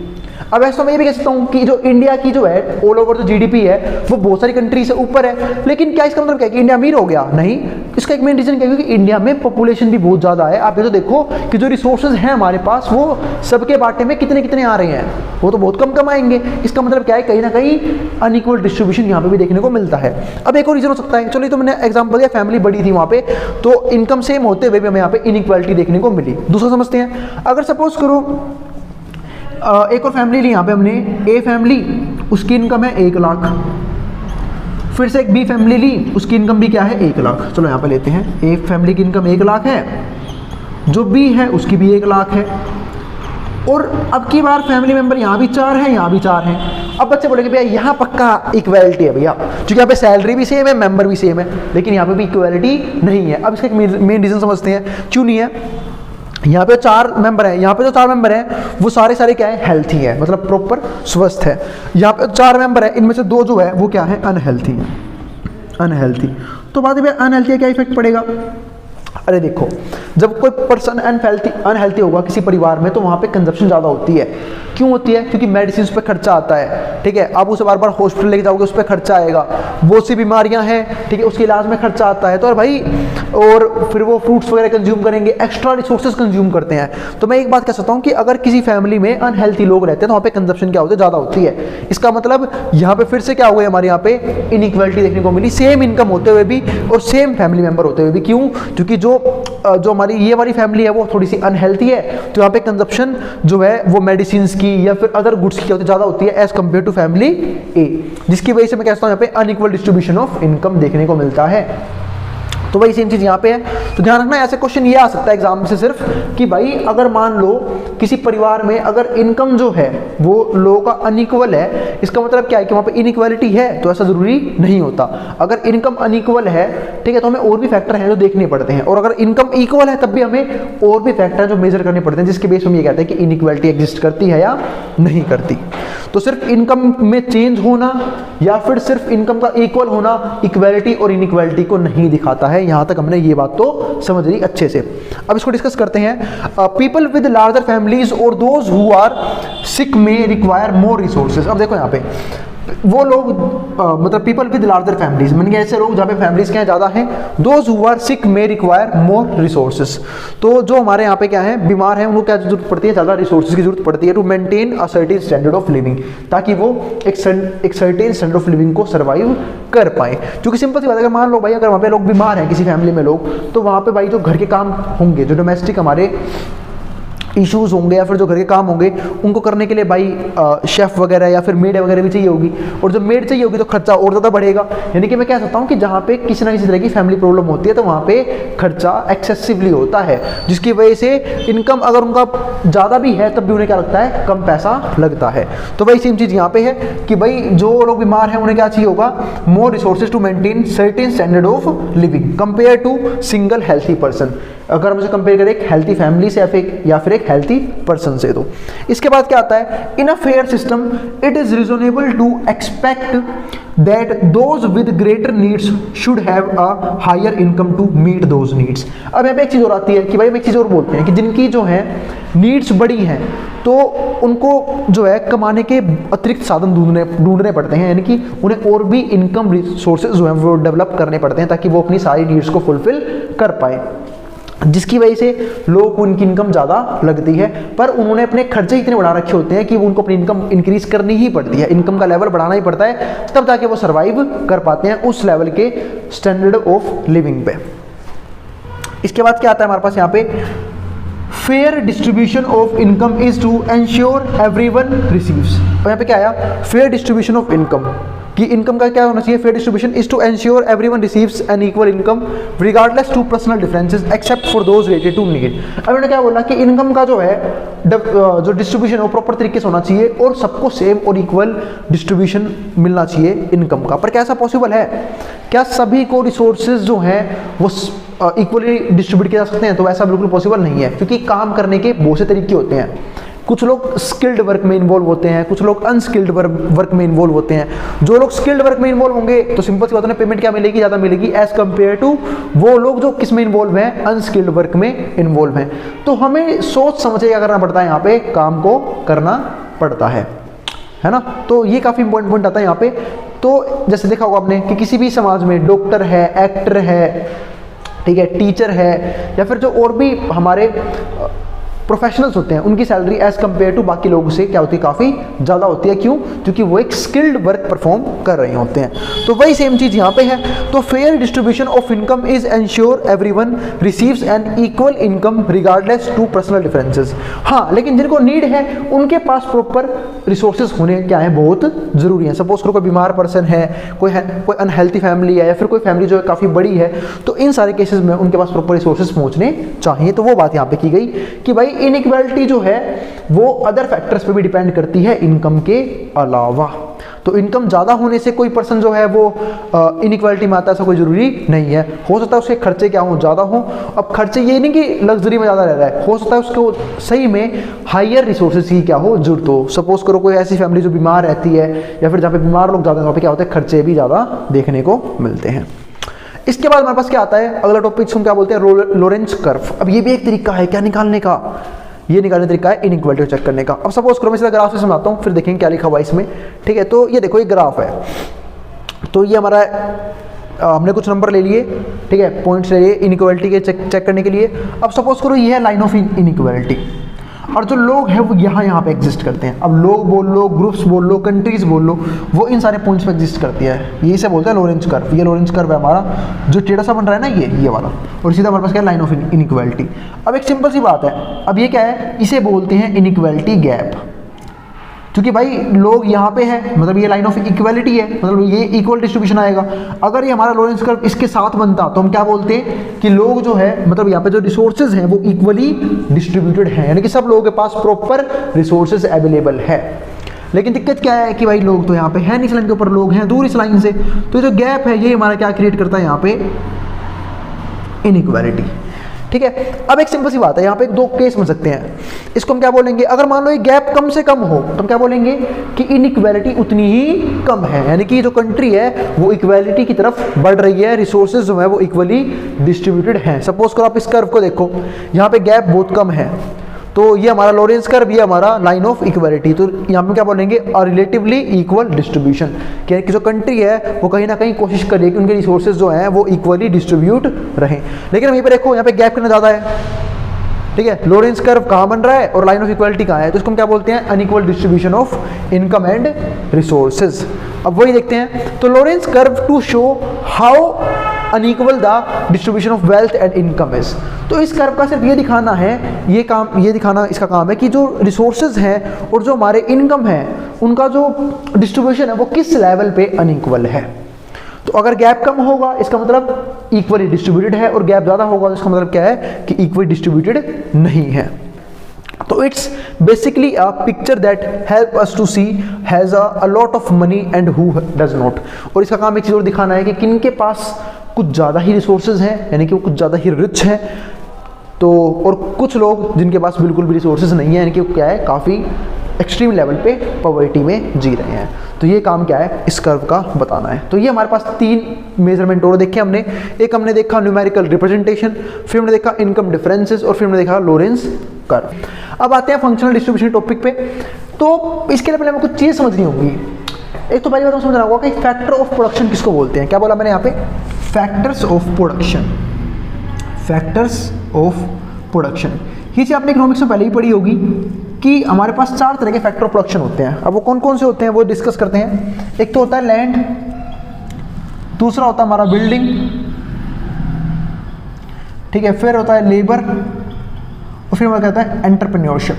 अब ऐसा मैं ये भी कह सकता हूँ कि जो इंडिया की जो है ऑल ओवर जो जीडीपी है वो बहुत सारी कंट्री से ऊपर है, लेकिन क्या इसका मतलब क्या है कि इंडिया अमीर हो गया? नहीं, इसका एक मेन रीजन क्या है कि इंडिया में पॉपुलेशन भी बहुत ज़्यादा है। आप ये तो देखो कि जो रिसोर्सेज हैं हमारे पास वो सबके बाटे में कितने कितने आ रहे हैं, वो तो बहुत कम कम आएंगे। इसका मतलब क्या है, कहीं ना कहीं अनइक्वल डिस्ट्रीब्यूशन यहाँ पे भी देखने को मिलता है। अब एक और रीजन हो सकता है, चलो ये तो मैंने एग्जाम्पल दिया, फैमिली बड़ी थी वहाँ पे तो इनकम सेम होते हुए भी हमें यहाँ पे इनइक्वालिटी देखने को मिली। दूसरा समझते हैं, अगर सपोज करो एक और फैमिली ली यहाँ पे हमने, ए फैमिली, उसकी इनकम है 1 लाख। फिर से एक बी फैमिली ली, उसकी इनकम भी क्या है, 1 लाख। चलो यहाँ पे लेते हैं, ए फैमिली की इनकम 1 लाख है, जो बी है उसकी भी 1 लाख है, और अब की बार फैमिली मेंबर यहाँ भी 4 हैं, यहाँ भी 4 हैं। अब बच्चे बोलेंगे भैया यहाँ पक्का इक्वालिटी है भैया, क्योंकि यहाँ पे सैलरी भी सेम है, मेंबर भी सेम है, लेकिन यहाँ पे भी इक्वालिटी नहीं है। अब इसका एक मेन रीजन समझते हैं क्यों नहीं है। यहाँ पे 4 मेंबर हैं, यहाँ पे जो 4 मेंबर हैं वो सारे क्या है, हेल्थी है, मतलब प्रॉपर स्वस्थ है। यहाँ पे 4 मेंबर है, इनमें से 2 जो है वो क्या है, अनहेल्थी है, अनहेल्थी। तो बात है अनहेल्थी का क्या इफेक्ट पड़ेगा? अरे देखो, जब कोई पर्सन अनहेल्थी होगा किसी परिवार में तो वहाँ पे कंजप्शन ज़्यादा होती है। क्यों होती है? क्योंकि मेडिसिन पे खर्चा आता है, ठीक है, आप उसे बार बार हॉस्पिटल लेके जाओगे उस पर खर्चा आएगा, बहुत सी बीमारियां हैं, ठीक है, उसके इलाज में खर्चा आता है। तो और भाई, और फिर वो फ्रूट्स वगैरह कंज्यूम करेंगे, एक्स्ट्रा रिसोर्सेज कंज्यूम करते हैं। तो मैं एक बात कह सकता हूँ कि अगर किसी फैमिली में अनहेल्थी लोग रहते हैं तो वहाँ पे कंजप्शन क्या होती है, ज़्यादा होती है। इसका मतलब यहाँ पे फिर से क्या हो गया, हमारे यहाँ पे इनइक्वालिटी देखने को मिली, सेम इनकम होते हुए भी और सेम फैमिली मेंबर होते हुए भी। क्यों? क्योंकि जो हमारी ये वाली फैमिली है वो थोड़ी सी अनहेल्थी है, तो यहाँ पे कंजप्शन जो है वो मेडिसिन की या फिर अदर गुड्स की ज़्यादा होती है एज कंपेयर टू फैमिली ए, जिसकी वजह से मैं कहता हूँ यहाँ पे अनइक्वल डिस्ट्रीब्यूशन ऑफ इनकम देखने को मिलता है। तो भाई सेम चीज़ यहाँ पे है, तो ध्यान रखना, ऐसे क्वेश्चन ये आ सकता है एग्जाम में से सिर्फ कि भाई अगर मान लो किसी परिवार में अगर इनकम जो है वो लोगों का अनइक्वल है, इसका मतलब क्या है कि वहाँ पे इनइक्वालिटी है? तो ऐसा जरूरी नहीं होता। अगर इनकम अनइक्वल है, ठीक है, तो हमें और भी फैक्टर हैं जो देखने पड़ते हैं, और अगर इनकम इक्वल है तब भी हमें और भी फैक्टर जो मेजर करने पड़ते हैं, जिसके बेस हम ये कहते हैं कि इनइक्वालिटी एग्जिस्ट करती है या नहीं करती। तो सिर्फ इनकम में चेंज होना या फिर सिर्फ इनकम का इक्वल होना इक्वालिटी और इनइक्वालिटी को नहीं दिखाता है। यहां तक हमने ये बात तो समझ ली अच्छे से। अब इसको डिस्कस करते हैं। पीपल विद लार्जर फैमिलीज और दोज हु आर सिक में रिक्वायर मोर रिसोर्सेज। अब देखो यहाँ पे वो लोग मतलब पीपल विद लार्जर फैमिलीज, मैंने ऐसे लोग जहाँ पे फैमिलीज क्या ज़्यादा हैं, दोज हु आर सिक में रिक्वायर मोर रिसोर्सेज। तो जो हमारे यहाँ पे क्या है, बीमार हैं, उनको क्या जरूरत पड़ती है, ज़्यादा रिसोर्सेज की जरूरत पड़ती है to maintain a certain standard of living, ताकि वो एक सर्टेन स्टैंडर्ड ऑफ लिविंग को सर्वाइव कर पाए। क्योंकि सिंपल सी बात है, अगर मान लो भाई अगर वहाँ पे लोग बीमार हैं किसी फैमिली में लोग, तो वहाँ पे भाई जो घर के काम होंगे, जो डोमेस्टिक हमारे इश्यूज़ होंगे या फिर जो घर के काम होंगे, उनको करने के लिए भाई शेफ़ वगैरह या फिर मेड वगैरह भी चाहिए होगी, और जब मेड चाहिए होगी तो खर्चा और ज़्यादा बढ़ेगा। यानी कि मैं कह सकता हूँ कि जहाँ पे किसी ना किसी तरह की फैमिली प्रॉब्लम होती है तो वहाँ पे खर्चा एक्सेसिवली होता है, जिसकी वजह से इनकम अगर उनका ज़्यादा भी है तब भी उन्हें क्या लगता है, कम पैसा लगता है। तो भाई सेम चीज़ यहाँ पे है कि भाई जो लोग बीमार हैं उन्हें क्या चाहिए होगा, more resources to maintain certain standard of living compare to single healthy person. अगर हम उसे कंपेयर करें एक हेल्थी फैमिली से या फिर एक हेल्थी पर्सन से। तो इसके बाद क्या आता है, in a fair system it is reasonable to expect that those with greater needs should have a higher income to meet those needs. अब यहाँ पे एक चीज़ और आती है कि भाई हम एक चीज़ और बोलते हैं कि जिनकी जो है नीड्स बड़ी हैं तो उनको जो है कमाने के अतिरिक्त साधन ढूंढने पड़ते हैं, यानी कि उन्हें और भी इनकम रिसोर्सेज जो हैं वो डेवलप करने पड़ते हैं ताकि वो अपनी सारी नीड्स को फुलफिल कर पाए। जिसकी वजह से लोगों को उनकी इनकम ज़्यादा लगती है, पर उन्होंने अपने खर्चे इतने बढ़ा रखे होते हैं कि उनको अपनी इनकम इंक्रीज करनी ही पड़ती है, इनकम का लेवल बढ़ाना ही पड़ता है, तब जाके वो सर्वाइव कर पाते हैं उस लेवल के स्टैंडर्ड ऑफ लिविंग पे। इसके बाद क्या आता है हमारे पास यहाँ पे, fair distribution of income is to ensure everyone receives. और यहाँ पे क्या आया, फेयर डिस्ट्रीब्यूशन ऑफ इन्कम, कि इनकम का क्या होना चाहिए, fair distribution is to ensure everyone receives an equal income regardless to personal differences except for those related to need. अब उन्होंने क्या बोला कि इनकम का जो है जो डिस्ट्रीब्यूशन है वो प्रॉपर तरीके से होना चाहिए और सबको सेम और इक्वल डिस्ट्रीब्यूशन मिलना चाहिए इनकम का। पर क्या ऐसा पॉसिबल है, क्या सभी को रिसोर्सेज जो हैं वो इक्वली डिस्ट्रीब्यूट किए जा सकते हैं? तो ऐसा बिल्कुल पॉसिबल नहीं है, क्योंकि काम करने के बहुत से तरीके होते हैं। कुछ लोग स्किल्ड वर्क में इन्वॉल्व होते हैं, कुछ लोग अनस्किल्ड वर्क में इन्वॉल्व होते हैं। जो लोग स्किल्ड वर्क में इन्वॉल्व होंगे तो सिंपल सी बात है, पेमेंट क्या मिलेगी, ज़्यादा मिलेगी एज कंपेयर टू वो लोग जो किस में इन्वॉल्व हैं, अनस्किल्ड वर्क में इन्वॉल्व हैं। तो हमें सोच समझ के क्या करना पड़ता है, यहाँ पे काम को करना पड़ता है ना। तो ये काफ़ी इंपॉर्टेंट पॉइंट आता है यहाँ पे। तो जैसे देखा होगा आपने कि किसी भी समाज में डॉक्टर है, एक्टर है, ठीक है, टीचर है, या फिर जो और भी हमारे प्रोफेशनल्स होते हैं, उनकी सैलरी एज कंपेयर टू बाकी लोगों से क्या होती है, काफ़ी ज़्यादा होती है। क्यों? क्योंकि वो एक स्किल्ड वर्क परफॉर्म कर रहे होते हैं। तो वही सेम चीज़ यहाँ पे है। तो fair distribution of income is ensure everyone receives an equal income regardless to personal differences. हाँ, लेकिन जिनको नीड है उनके पास प्रॉपर रिसोर्सेज होने क्या है, बहुत ज़रूरी है। सपोज करो कोई बीमार पर्सन है, कोई अनहेल्थी फैमिली है, या फिर कोई फैमिली जो है काफ़ी बड़ी है, तो इन सारे केसेस में उनके पास प्रॉपर रिसोर्सेज पहुँचने चाहिए। तो वो बात यहाँ पे की गई कि भाई इनइक्वालिटी जो है वो अदर फैक्टर्स पे भी डिपेंड करती है इनकम के अलावा। तो इनकम ज़्यादा होने से कोई पर्सन जो है वो इनइक्वालिटी में आता है, ऐसा कोई ज़रूरी नहीं है। हो सकता है उसके खर्चे क्या हो, ज़्यादा हो। अब खर्चे ये नहीं कि लग्जरी में ज़्यादा रह रहा है, हो सकता है उसको सही में हायर रिसोर्सेज की क्या हो, जरूरत हो। सपोज करो कोई ऐसी फैमिली जो बीमार रहती है, या फिर जहाँ पे बीमार लोग ज़्यादा हैं, वहाँ पे क्या होता है, खर्चे भी ज़्यादा देखने को मिलते हैं। इसके बाद हमारे पास क्या आता है, अगला टॉपिक हम क्या बोलते हैं, लोरेंज कर्व। अब ये भी एक तरीका है क्या निकालने का, ये निकालने तरीका है इनइक्वालिटी को चेक करने का। अब सपोज करो मैं सीधा ग्राफ से समझाता हूँ, फिर देखेंगे क्या लिखा हुआ है इसमें, ठीक है। तो ये देखो, ये ग्राफ है, तो ये हमारा हमने कुछ नंबर ले लिए, ठीक है, पॉइंट्स ले लिए इनइक्वालिटी के चेक करने के लिए। अब सपोज करो ये है लाइन ऑफ इनइक्वालिटी, और जो लोग हैं वो यहाँ पे एग्जिस्ट करते हैं। अब लोग बोल लो, ग्रुप्स बोल लो, कंट्रीज बोल लो, वो इन सारे पॉइंट्स पे एग्जिस्ट करती है। ये इसे बोलते हैं लोरेंज कर्व। ये लोरेंज कर्व है हमारा, जो टेढ़ा सा बन रहा है ना, ये वाला, और सीधा हमारे पास क्या है, लाइन ऑफ इनइक्वालिटी। अब एक सिंपल सी बात है, अब ये क्या है, इसे बोलते हैं इनइक्वालिटी गैप। क्योंकि भाई लोग यहाँ पे है, मतलब ये लाइन ऑफ इक्वालिटी है, मतलब ये इक्वल डिस्ट्रीब्यूशन आएगा। अगर ये हमारा लोरेंज कर्व इसके साथ बनता तो हम क्या बोलते हैं कि लोग जो है, मतलब यहाँ पे जो रिसोर्सेज हैं वो इक्वली डिस्ट्रीब्यूटेड हैं, यानी कि सब लोगों के पास प्रॉपर रिसोर्सेज अवेलेबल है। लेकिन दिक्कत क्या है कि भाई लोग तो यहाँ पे है नहीं, इस लाइन के ऊपर लोग हैं दूर इस लाइन से, तो ये जो गैप है ये हमारा क्या क्रिएट करता है, यहाँ पे इनइक्वालिटी, ठीक है। अब एक सिंपल सी बात है, यहाँ पे दो केस बन सकते हैं। इसको हम क्या बोलेंगे, अगर मान लो ये गैप कम से कम हो तो हम क्या बोलेंगे कि इनइक्वालिटी उतनी ही कम है, यानी कि जो कंट्री है वो इक्वालिटी की तरफ बढ़ रही है, रिसोर्सेज जो है वो इक्वली डिस्ट्रीब्यूटेड हैं। सपोज करो आप इस कर्व को देखो, यहाँ पे गैप बहुत कम है, तो ये हमारा लोरेंज कर्व, ये हमारा लाइन ऑफ इक्वालिटी। तो यहाँ पे क्या बोलेंगे, अ रिलेटिवली इक्वल डिस्ट्रीब्यूशन, कि जो कंट्री है वो कहीं ना कहीं कोशिश करे कि उनके रिसोर्सेज जो हैं वो इक्वली डिस्ट्रीब्यूट रहें। लेकिन वहीं पे देखो यहाँ पे गैप कितना ज़्यादा है, ठीक है। लोरेंज कर्व कहाँ बन रहा है और लाइन ऑफ इक्वालिटी कहाँ है, तो इसको हम क्या बोलते हैं, unequal distribution of income and resources. अब वही देखते हैं, तो Lorenz curve to show how unequal the distribution of wealth and income is. तो इस कर्व का सिर्फ ये दिखाना है, ये दिखाना इसका काम है कि जो रिसोर्सेज हैं और जो हमारे इनकम है उनका जो डिस्ट्रीब्यूशन है वो किस लेवल पे अनइक्वल है। तो अगर गैप कम होगा इसका मतलब इक्वली डिस्ट्रीब्यूटेड है, और गैप ज़्यादा होगा तो इसका मतलब क्या है कि इक्वली डिस्ट्रीब्यूटेड नहीं है। तो it's basically a picture that help us to see has a lot of money and who does not. और इसका काम एक चीज़ और दिखाना है कि किन के पास कुछ ज़्यादा ही रिसोर्सेज हैं, यानी कि वो कुछ ज़्यादा ही रिच हैं, तो और कुछ लोग जिनके पास बिल्कुल भी रिसोर्सेज नहीं है, यानी कि वो क्या है, काफ़ी एक्सट्रीम लेवल पे पॉवर्टी में जी रहे हैं। तो ये काम क्या है, इस कर्व का बताना है। तो ये हमारे पास तीन मेजरमेंट और देखे हमने। एक हमने देखा न्यूमेरिकल रिप्रेजेंटेशन, फिर हमने देखा इनकम डिफरेंसेस, और फिर हमने देखा लोरेंज कर्व। अब आते हैं फंक्शनल डिस्ट्रीब्यूशन टॉपिक पे। तो इसके लिए पहले हमें कुछ चीज़ समझनी होगी। एक तो पहली बात हम समझना होगा कि फैक्टर ऑफ प्रोडक्शन किसको बोलते हैं। क्या बोला मैंने यहाँ पे, factors of production. Factors of production. ये चीज़ आपने इकोनॉमिक्स में पहले ही पढ़ी होगी कि हमारे पास 4 तरह के फैक्टर ऑफ प्रोडक्शन होते हैं। अब वो कौन कौन से होते हैं वो डिस्कस करते हैं। एक तो होता है लैंड, दूसरा होता है हमारा बिल्डिंग, ठीक है, फिर होता है लेबर, और फिर हमारा कहता है एंटरप्रेन्योरशिप।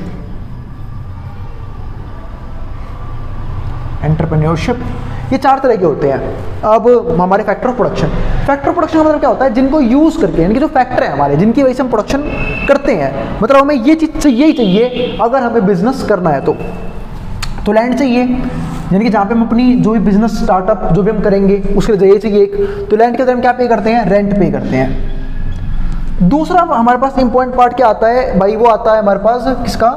ये 4 तरह के होते हैं। अब हमारे फैक्टर ऑफ प्रोडक्शन का मतलब क्या होता है, जिनको यूज करके, यानी कि जो फैक्टर है हमारे, जिनकी वजह से हम प्रोडक्शन करते हैं, मतलब हमें ये चीज़ चाहिए ही चाहिए अगर हमें बिजनेस करना है तो लैंड चाहिए, यानी कि जहाँ पे हम अपनी जो भी बिजनेस स्टार्टअप जो भी हम करेंगे उसके लिए चाहिए एक, तो लैंड के अंदर हम क्या पे करते हैं, रेंट पे करते हैं। दूसरा हमारे पास इंपॉर्टेंट पार्ट क्या आता है भाई, वो आता है हमारे पास किसका,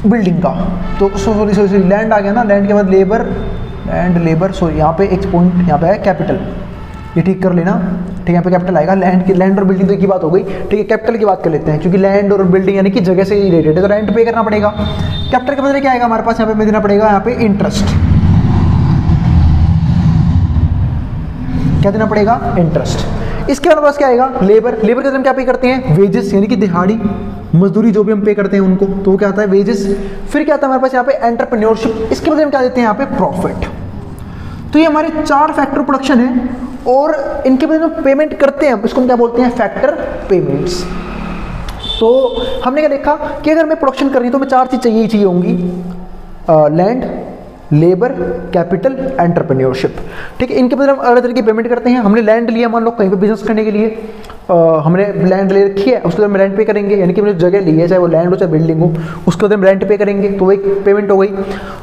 बिल्डिंग का। तो सॉरी लैंड आ गया ना, लैंड के बाद लेबर सॉरी यहाँ पे एक पॉइंट यहाँ पे है कैपिटल, ये ठीक कर लेना, ठीक है, यहाँ पे कैपिटल आएगा। लैंड और बिल्डिंग तो एक ही बात हो गई, ठीक है। कैपिटल की बात कर लेते हैं क्योंकि लैंड और बिल्डिंग यानी कि जगह से रिलेटेड है, तो रेंट पे करना पड़ेगा। कैपिटल के बदले क्या आएगा हमारे पास, यहाँ पे देना पड़ेगा, यहाँ पे इंटरेस्ट, क्या देना पड़ेगा, इंटरेस्ट। इसके बाद पास क्या आएगा, लेबर के अंदर हम क्या पे करते हैं, वेजेस, यानी कि दिहाड़ी मजदूरी जो भी हम पे करते हैं उनको, तो वो क्या आता है, वेजेस। फिर क्या आता है हमारे पास यहाँ पे एंटरप्रेन्योरशिप, इसके बदले हम क्या देते हैं यहाँ पे, प्रॉफिट। तो ये हमारे 4 फैक्टर प्रोडक्शन है और इनके बदले हम पेमेंट करते हैं, इसको हम क्या बोलते हैं, फैक्टर पेमेंट्स। तो हमने क्या देखा कि अगर मैं प्रोडक्शन कर रही हूँ तो मैं 4 चीज़ चाहिए ही चाहिए होंगी, लैंड, लेबर, कैपिटल, एंटरप्रेन्योरशिप, ठीक है। इनके बदले हम अलग तरीके की पेमेंट करते हैं। हमने लैंड लिया, मान लो कहीं पे बिजनेस करने के लिए हमने लैंड ले रखी है, उसके बाद हम रेंट पे करेंगे, यानी कि हमने जगह ली है, चाहे वो लैंड हो चाहे बिल्डिंग हो, उसके बाद हम रेंट पे करेंगे, तो वो एक पेमेंट हो गई।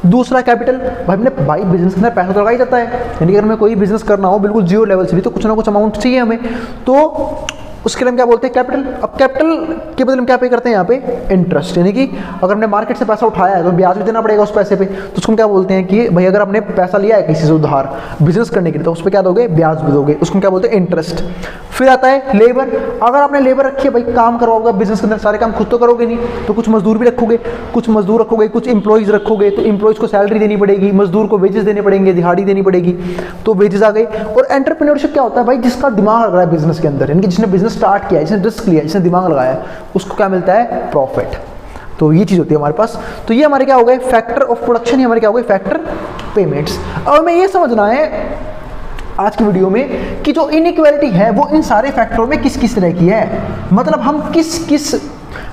दूसरा कैपिटल, भाई बिजनेस के अंदर पैसा तो लगा ही जाता है, यानी कि अगर हमें कोई बिजनेस करना हो बिल्कुल जीरो लेवल से भी तो कुछ ना कुछ अमाउंट चाहिए हमें, तो उसके लिए हम क्या बोलते हैं, कैपिटल। अब कैपिटल के बदले हम क्या पे करते हैं यहाँ पे, इंटरेस्ट, यानी कि अगर हमने मार्केट से पैसा उठाया है तो ब्याज भी देना पड़ेगा उस पैसे पे, तो उसको हम क्या बोलते हैं कि भाई अगर आपने पैसा लिया है किसी से उधार बिजनेस करने के लिए तो उस पर क्या दोगे, ब्याज भी दोगे, उसको हम क्या बोलते हैं, इंटरेस्ट। फिर आता है लेबर, अगर आपने लेबर रखी है, भाई काम करवाओगे बिजनेस के अंदर, सारे काम खुद तो करोगे नहीं, तो कुछ मजदूर भी रखोगे, कुछ एम्प्लॉइज रखोगे, तो एम्प्लॉइज को सैलरी देनी पड़ेगी, मजदूर को वेजेस देने पड़ेंगे, दिहाड़ी देनी पड़ेगी, तो वेजेस आ गए। और एंटरप्रेन्योरशिप क्या होता है भाई, जिसका दिमाग लग रहा है बिजनेस के अंदर, यानी कि जिसने बिजनेस स्टार्ट किया, जिसने रिस्क लिया, जिसने दिमाग लगाया, उसको क्या मिलता है, प्रॉफिट। तो ये चीज होती है हमारे पास। तो ये हमारे क्या हो गए, फैक्टर ऑफ प्रोडक्शन, ये हमारे क्या हो गए, फैक्टर पेमेंट्स। अब हमें ये समझना है आज की वीडियो में कि जो इनइक्वालिटी है वो इन सारे फैक्टरों में किस किस तरह की है, मतलब हम किस किस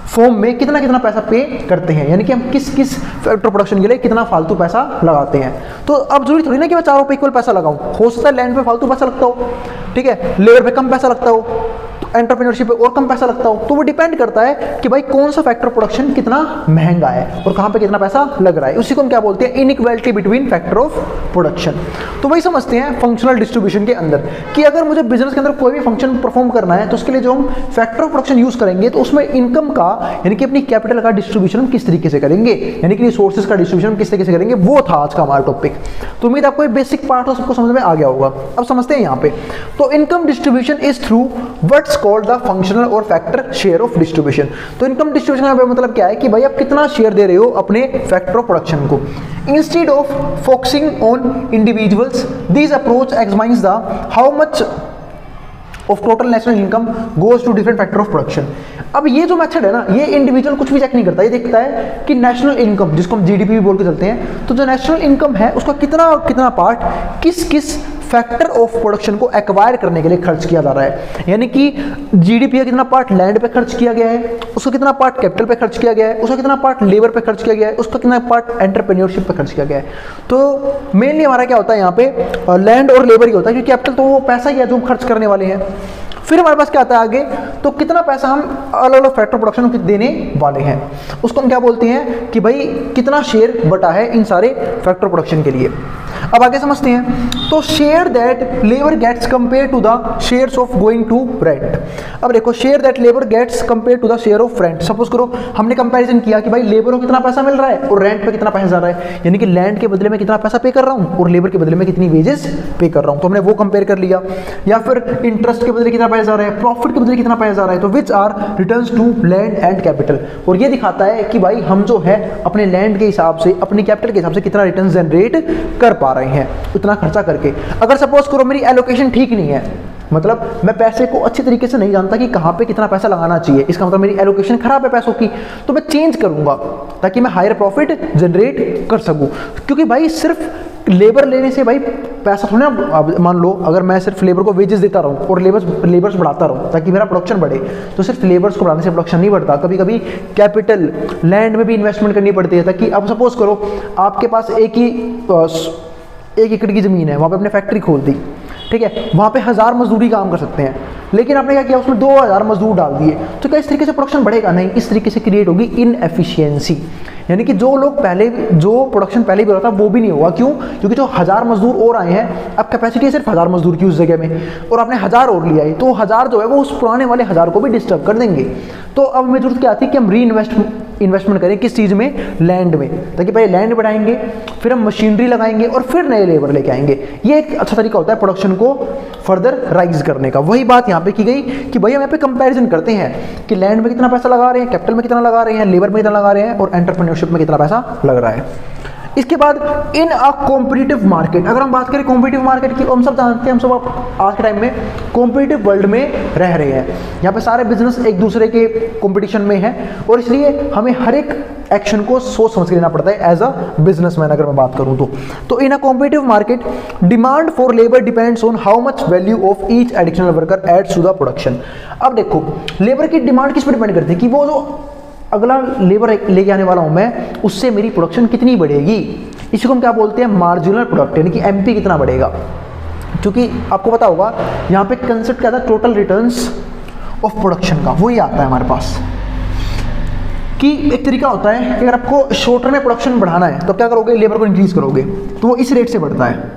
फॉर्म में कितना कितना पैसा पे करते हैं, यानी कि हम किस किस फैक्टर प्रोडक्शन के लिए कितना फालतू पैसा लगाते हैं। तो अब जरूरी थोड़ी ना कि मैं चारों पे इक्वल पैसा लगाऊं, हो सकता है लैंड पे फालतू पैसा लगता हो, ठीक है, लेबर पे कम पैसा लगता हो, एंटरप्रेन्योरशिप पे और कम पैसा लगता हो, तो वो डिपेंड करता है कि भाई कौन सा फैक्टर प्रोडक्शन कितना महंगा है और कहां पे कितना पैसा लग रहा है। उसी को हम क्या बोलते हैं, inequality between factor of production. तो वही समझते हैं फंक्शनल डिस्ट्रीब्यूशन के अंदर कि अगर मुझे बिजनेस के अंदर कोई भी फंक्शन परफॉर्म करना है तो उसके लिए जो हम फैक्टर ऑफ प्रोडक्शन यूज करेंगे तो उसमें इनकम का, यानी कि अपनी कैपिटल का डिस्ट्रीब्यूशन हम किस तरीके से करेंगे, यानी कि रिसोर्सेज का डिस्ट्रीब्यूशन किस तरीके से करेंगे, वो था आज का हमारा टॉपिक। तो उम्मीद आपको बेसिक पार्ट हो सबको समझ में आ गया होगा। अब समझते हैं यहाँ पे, तो income distribution is through what's called the functional और फैक्टर शेयर ऑफ डिस्ट्रीब्यूशन। तो इनकम डिस्ट्रीब्यूशन का मतलब क्या है कि भाई आप कितना शेयर दे रहे हो अपने फैक्टर ऑफ प्रोडक्शन को। Instead of focusing on individuals, this approach examines the how much of total national income goes to different factor of production. अब ये जो मेथड है ना, ये इंडिविजुअल कुछ भी चेक नहीं करता, ये देखता है कि नेशनल इनकम, जिसको हम जीडीपी भी बोल के चलते हैं, तो जो नेशनल इनकम है उसका कितना कितना पार्ट किस किस फैक्टर ऑफ प्रोडक्शन को एक्वायर करने के लिए खर्च किया जा रहा है। यानी कि जीडीपी का कितना पार्ट लैंड पे खर्च किया गया है, उसका कितना पार्ट कैपिटल पे खर्च किया गया है, उसका कितना पार्ट लेबर पे खर्च किया गया है, उसका कितना पार्ट एंटरप्रेन्योरशिप पे खर्च किया गया है। तो मेनली हमारा क्या होता है यहाँ पे, लैंड और लेबर ही होता है, क्योंकि कैपिटल तो वो पैसा ही है जो हम खर्च करने वाले हैं। फिर हमारे पास क्या आता है आगे, तो कितना पैसा हम अलग अलग फैक्टर प्रोडक्शन को देने वाले हैं, उसको हम क्या बोलते हैं कि भाई कितना शेयर बटा है इन सारे फैक्टर प्रोडक्शन के लिए। अब आगे समझते हैं, तो share that labour gets compare to the shares of going to rent. अब देखो, share that labour gets compare to the share of rent. Suppose करो हमने कंपैरिजन किया कि भाई लेबर को कितना पैसा मिल रहा है और रेंट पे कितना पैसा जा रहा है, यानी कि लैंड के बदले में कितना पैसा पे कर रहा हूँ और लेबर के बदले में कितनी वेजेस पे कर रहा हूँ, तो हमने वो कंपेयर कर लिया। या फिर इंटरेस्ट के बदले कितना पैसा जा रहा है, प्रॉफिट के बदले कितना पैसा जा रहा है, तो which are returns to land and capital. और ये दिखाता है कि भाई हम जो है अपने लैंड के हिसाब से, अपनी कैपिटल के हिसाब से कितना रिटर्न जनरेट कर पा रहे हैं इतना खर्चा करके। अगर सपोज करो मेरी एलोकेशन ठीक नहीं है, मतलब मैं पैसे को अच्छी तरीके से नहीं जानता कि कहाँ पे कितना पैसा लगाना चाहिए, इसका मतलब मेरी एलोकेशन खराब है पैसों की, तो मैं चेंज करूंगा ताकि मैं हायर प्रॉफिट जनरेट कर सकूं। क्योंकि भाई सिर्फ लेबर लेने से भाई पैसा थोड़ा ना, मान लो अगर मैं सिर्फ लेबर को वेजेस देता रहूं और लेबर्स बढ़ाता रहूं ताकि मेरा प्रोडक्शन बढ़े, तो सिर्फ लेबर्स को बढ़ाने से प्रोडक्शन नहीं बढ़ता। कभी कभी कैपिटल लैंड में भी इन्वेस्टमेंट करनी पड़ती है, ताकि अब सपोज करो आपके पास एक एकड़ की ज़मीन है, वहाँ पे अपने फैक्ट्री खोल दी, ठीक है, वहाँ पे 1000 मजदूरी काम कर सकते हैं, लेकिन आपने क्या किया उसमें 2000 मजदूर डाल दिए, तो क्या इस तरीके से प्रोडक्शन बढ़ेगा? नहीं, इस तरीके से क्रिएट होगी इनएफिशिएंसी, यानी कि जो प्रोडक्शन पहले भी हो रहा था वो भी नहीं होगा। क्यों? क्योंकि जो 1000 मजदूर और आए हैं, अब कैपेसिटी है सिर्फ 1000 मजदूर की उस जगह में, और आपने 1000 और लिया है, तो 1000 जो है वो उस पुराने वाले 1000 को भी डिस्टर्ब कर देंगे। तो अब हमें जरूरत क्या आती है कि हम इन्वेस्टमेंट करें किस चीज़ में? लैंड में, ताकि पहले लैंड बढ़ाएंगे, फिर हम मशीनरी लगाएंगे और फिर नए लेबर लेके आएंगे। ये एक अच्छा तरीका होता है प्रोडक्शन को फर्दर राइज करने का। वही बात यहाँ पे की गई कि भाई हम यहाँ पे कंपैरिजन करते हैं कि लैंड में कितना पैसा लगा रहे हैं, कैपिटल में कितना लगा रहे हैं, लेबर में कितना लगा रहे हैं और एंटरप्रेन्योरशिप में कितना पैसा लग रहा है। इसके बाद इन अ कॉम्पिटिटिव मार्केट, अगर हम बात करें कॉम्पिटिटिव मार्केट की, हम सब जानते हैं, हम सब आज के टाइम में कॉम्पिटिटिव वर्ल्ड में रह रहे हैं। यहाँ पे सारे बिजनेस एक दूसरे के कॉम्पिटिशन में है, और इसलिए हमें हर एक एक्शन को सोच समझ के लेना पड़ता है एज अ बिजनेसमैन। अगर मैं बात करूँ तो in a competitive market demand for labour depends on how much value of each additional worker adds to the production. अब देखो लेबर की डिमांड किस पर डिपेंड करती है कि वो जो अगला लेबर लेके आने वाला हूं मैं, उससे मेरी प्रोडक्शन कितनी बढ़ेगी। इसी को हम क्या बोलते हैं? मार्जिनल प्रोडक्ट, यानी कि एमपी कितना बढ़ेगा। क्योंकि आपको पता होगा यहाँ पे कंसेप्ट क्या था? टोटल रिटर्न्स ऑफ प्रोडक्शन का, वही आता है हमारे पास। कि एक तरीका होता है कि अगर आपको शॉर्टर में प्रोडक्शन बढ़ाना है तो क्या करोगे? लेबर को इंक्रीज करोगे, तो वो इस रेट से बढ़ता है।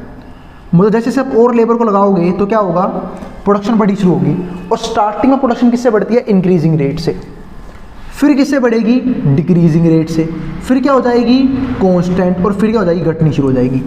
मतलब जैसे जैसे आप और लेबर को लगाओगे तो क्या होगा? प्रोडक्शन बढ़ी शुरू होगी। और स्टार्टिंग में प्रोडक्शन किससे बढ़ती है? इंक्रीजिंग रेट से। फिर किससे बढ़ेगी? डिक्रीजिंग रेट से। फिर क्या हो जाएगी? कांस्टेंट। और फिर क्या हो जाएगी? घटनी शुरू हो जाएगी।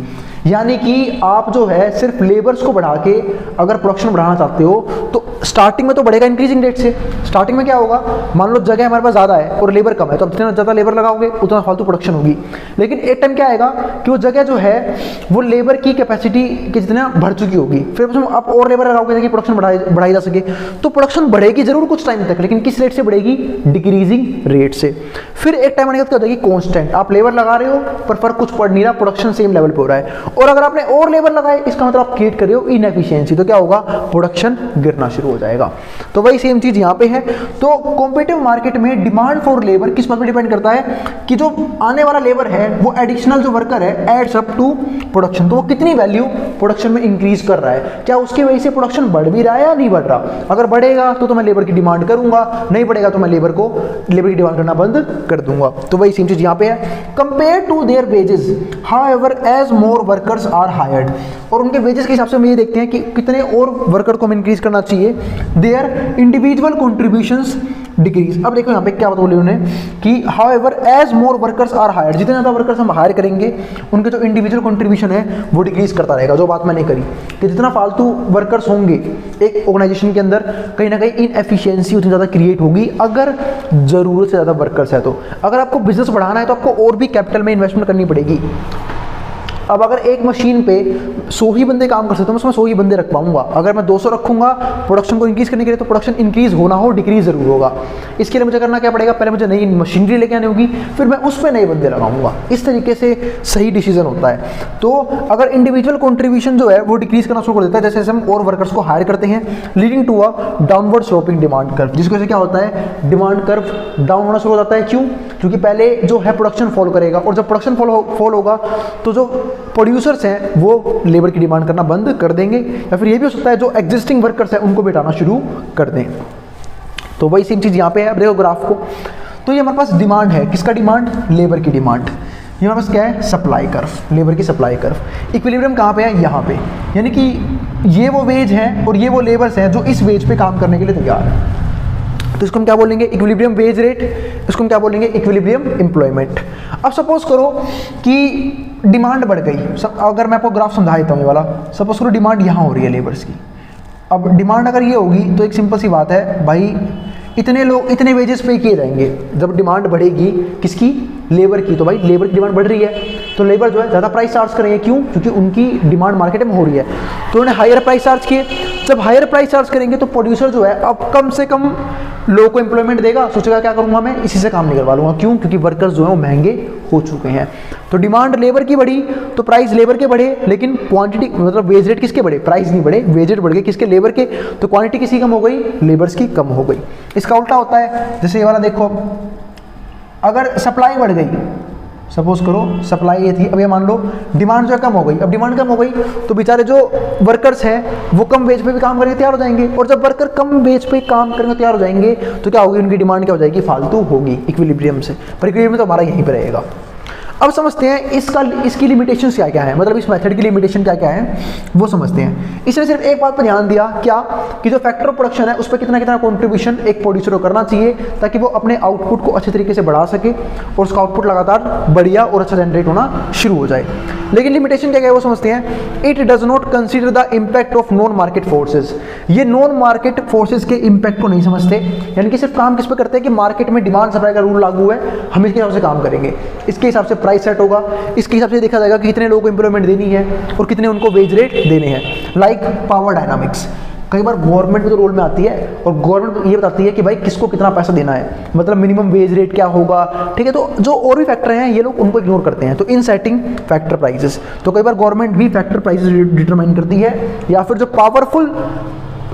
यानी कि आप जो है सिर्फ लेबर्स को बढ़ा के अगर प्रोडक्शन बढ़ाना चाहते हो तो स्टार्टिंग में तो बढ़ेगा इंक्रीजिंग रेट से। स्टार्टिंग में क्या होगा? मान लो जगह हमारे पास ज़्यादा है और लेबर कम है, तो अब जितना ज़्यादा लेबर लगाओगे उतना फालतू प्रोडक्शन होगी। लेकिन एक टाइम क्या आएगा कि वो जगह जो है वो लेबर की कैपेसिटी के जितना बढ़ चुकी होगी, फिर उसमें आप और लेबर लगाओगे ताकि प्रोडक्शन बढ़ाई जा सके, तो प्रोडक्शन बढ़ेगी जरूर कुछ टाइम तक, लेकिन किस रेट से बढ़ेगी? डिक्रीजिंग रेट से। फिर एक टाइम आने के बाद क्या हो जाएगी? कांस्टेंट। आप लेबर लगा रहे हो पर फर्क कुछ पड़ नहीं रहा, प्रोडक्शन सेम लेवल पे हो रहा है। और अगर आपने और लेबर लगाए, इसका मतलब आप क्रिएट कर रहे हो इनएफिशिएंसी, तो क्या होगा? प्रोडक्शन गिरना शुरू हो जाएगा। तो वही सेम चीज यहां पे है। तो कॉम्पिटिटिव मार्केट में डिमांड फॉर लेबर किस बात पर डिपेंड करता है कि जो आने वाला लेबर है वो एडिशनल जो वर्कर है एड्स अप टू प्रोडक्शन, तो वो कितनी वैल्यू प्रोडक्शन में इंक्रीज कर रहा है। क्या उसकी वजह से प्रोडक्शन बढ़ भी रहा है या नहीं बढ़ रहा? अगर बढ़ेगा तो मैं लेबर की डिमांड करूंगा, नहीं बढ़ेगा तो मैं लेबर की डिमांड करना बंद कर दूंगा। तो वही सेम चीज यहां पे है। Compare to their wages however as more workers are hired, और उनके वेजेस के हिसाब से हम ये देखते हैं कि कितने और वर्कर को हमें इंक्रीज करना चाहिए। Their individual contributions decrease. अब देखो यहाँ पे क्या बोले उन्होंने कि however as more workers are hired, जितने ज़्यादा वर्कर्स हम हायर करेंगे उनके जो इंडिविजुअल कंट्रीब्यूशन है वो डिक्रीज करता रहेगा। जो बात मैंने करी कि जितना फालतू वर्कर्स होंगे एक ऑर्गेनाइजेशन के अंदर, कहीं ना कहीं इनएफिशिएंसी उतनी ज़्यादा क्रिएट होगी अगर ज़रूरत से ज़्यादा वर्कर्स है। तो अगर आपको बिजनेस बढ़ाना है तो आपको और भी कैपिटल में इन्वेस्टमेंट करनी पड़ेगी। अब अगर एक मशीन पे 100 ही बंदे काम कर सकते हैं, मैं उसमें 100 ही बंदे रख पाऊंगा। अगर मैं 200 रखूंगा प्रोडक्शन को इंक्रीज करने के लिए, तो प्रोडक्शन इंक्रीज होना हो डिक्रीज जरूर होगा। इसके लिए मुझे करना क्या पड़ेगा? पहले मुझे नई मशीनरी लेके आनी होगी, फिर मैं उस पर नए बंदे लगाऊंगा। इस तरीके से सही डिसीजन होता है। तो अगर इंडिविजुअल कॉन्ट्रीब्यूशन जो है वो डिक्रीज करना शुरू कर देता है, जैसे हम और वर्कर्स को हायर करते हैं, leading to a downward sloping demand curve, जिसकी वजह से क्या होता है? डिमांड कर्व डाउन होना शुरू हो जाता है। क्यों? क्योंकि पहले जो है प्रोडक्शन फॉल करेगा, और जब प्रोडक्शन फॉल होगा तो जो प्रोड्यूसर्स हैं वो लेबर की डिमांड करना बंद कर देंगे, या फिर ये भी हो सकता है जो एग्जिस्टिंग वर्कर्स हैं उनको बिठाना शुरू कर दें। तो वही सेम चीज यहाँ पे है। अब देखो ग्राफ को, तो ये हमारे पास डिमांड है, किसका डिमांड? लेबर की डिमांड। ये हमारे पास क्या है? सप्लाई कर्व, लेबर की सप्लाई कर्व। इक्विलिब्रियम कहाँ पे है? यहाँ पे। यानी कि ये वो वेज है और ये वो लेबर्स हैं जो इस वेज पे काम करने के लिए तैयार है। तो इसको हम क्या बोलेंगे? Equilibrium wage rate. इसको हम क्या बोलेंगे? Equilibrium employment. अब सपोज करो कि डिमांड बढ़ गई। अगर मैं आपको ग्राफ समझा देता हूँ ये वाला, सपोज करो डिमांड यहाँ हो रही है लेबर्स की। अब डिमांड अगर ये होगी तो एक सिंपल सी बात है भाई, इतने लोग इतने वेजेस पे किए जाएंगे। जब डिमांड बढ़ेगी किसकी? लेबर की, तो भाई लेबर की डिमांड बढ़ रही है तो लेबर जो है ज़्यादा प्राइस चार्ज करेंगे। क्यों? क्योंकि उनकी डिमांड मार्केट में हो रही है, तो उन्होंने हायर प्राइस चार्ज किए। जब हायर प्राइस चार्ज करेंगे तो प्रोड्यूसर जो है अब कम से कम लोगों को एम्प्लॉयमेंट देगा, सोचेगा क्या करूंगा मैं, इसी से काम नहीं करवा लूंगा। क्यों? क्योंकि वर्कर्स जो है वो महंगे हो चुके हैं। तो डिमांड लेबर की बढ़ी तो प्राइस लेबर के बढ़े, लेकिन क्वांटिटी मतलब वेज रेट किसके बढ़े? प्राइस नहीं बढ़े, वेज रेट बढ़ गए किसके? लेबर के। तो क्वांटिटी किसी कम हो गई? लेबर्स की कम हो गई। इसका उल्टा होता है, जैसे ये वाला देखो, अगर सप्लाई बढ़ गई, सपोज करो सप्लाई ये थी, अब ये मान लो डिमांड जो है कम हो गई। अब डिमांड कम हो गई तो बेचारे जो वर्कर्स हैं वो कम वेज पे भी काम करने तैयार हो जाएंगे, और जब वर्कर कम वेज पे काम करने तैयार हो जाएंगे तो क्या होगी? उनकी डिमांड क्या हो जाएगी? फालतू होगी इक्विलिब्रियम से। पर इक्विलिब्रियम तो हमारा यहीं पर रहेगा। अब समझते हैं इसकी लिमिटेशन क्या क्या है, मतलब इस मेथड की लिमिटेशन क्या क्या है वो समझते हैं। इसने सिर्फ एक बात पर ध्यान दिया, क्या कि जो फैक्टर ऑफ प्रोडक्शन है उस पर कितना कितना कंट्रीब्यूशन एक प्रोड्यूसर को करना चाहिए ताकि वो अपने आउटपुट को अच्छे तरीके से बढ़ा सके और उसका आउटपुट लगातार बढ़िया और अच्छा जनरेट होना शुरू हो जाए। लेकिन लिमिटेशन क्या क्या है वो समझते हैं। It does not consider the impact of non market forces. ये नॉन मार्केट फोर्सेज के इम्पैक्ट को नहीं समझते, यानी कि सिर्फ काम किस पे करते हैं कि मार्केट में डिमांड सप्लाई का रूल लागू है, हम इसके हिसाब से काम करेंगे, इसके हिसाब से प्राइस सेट होगा, इसके हिसाब से देखा जाएगा कि कितने लोगों को एम्प्लॉयमेंट देनी है और कितने उनको वेज रेट देने हैं। लाइक पावर डायनामिक्स, कई बार गवर्नमेंट तो रोल में आती है और गवर्नमेंट ये बताती है कि भाई किसको कितना पैसा देना है, मतलब मिनिमम वेज रेट क्या होगा, ठीक है। तो जो और भी फैक्टर हैं ये लोग उनको इग्नोर करते हैं। तो इन सेटिंग फैक्टर प्राइसेस, तो कई बार गवर्नमेंट भी फैक्टर प्राइसेस डिटरमाइन करती है, या फिर जो पावरफुल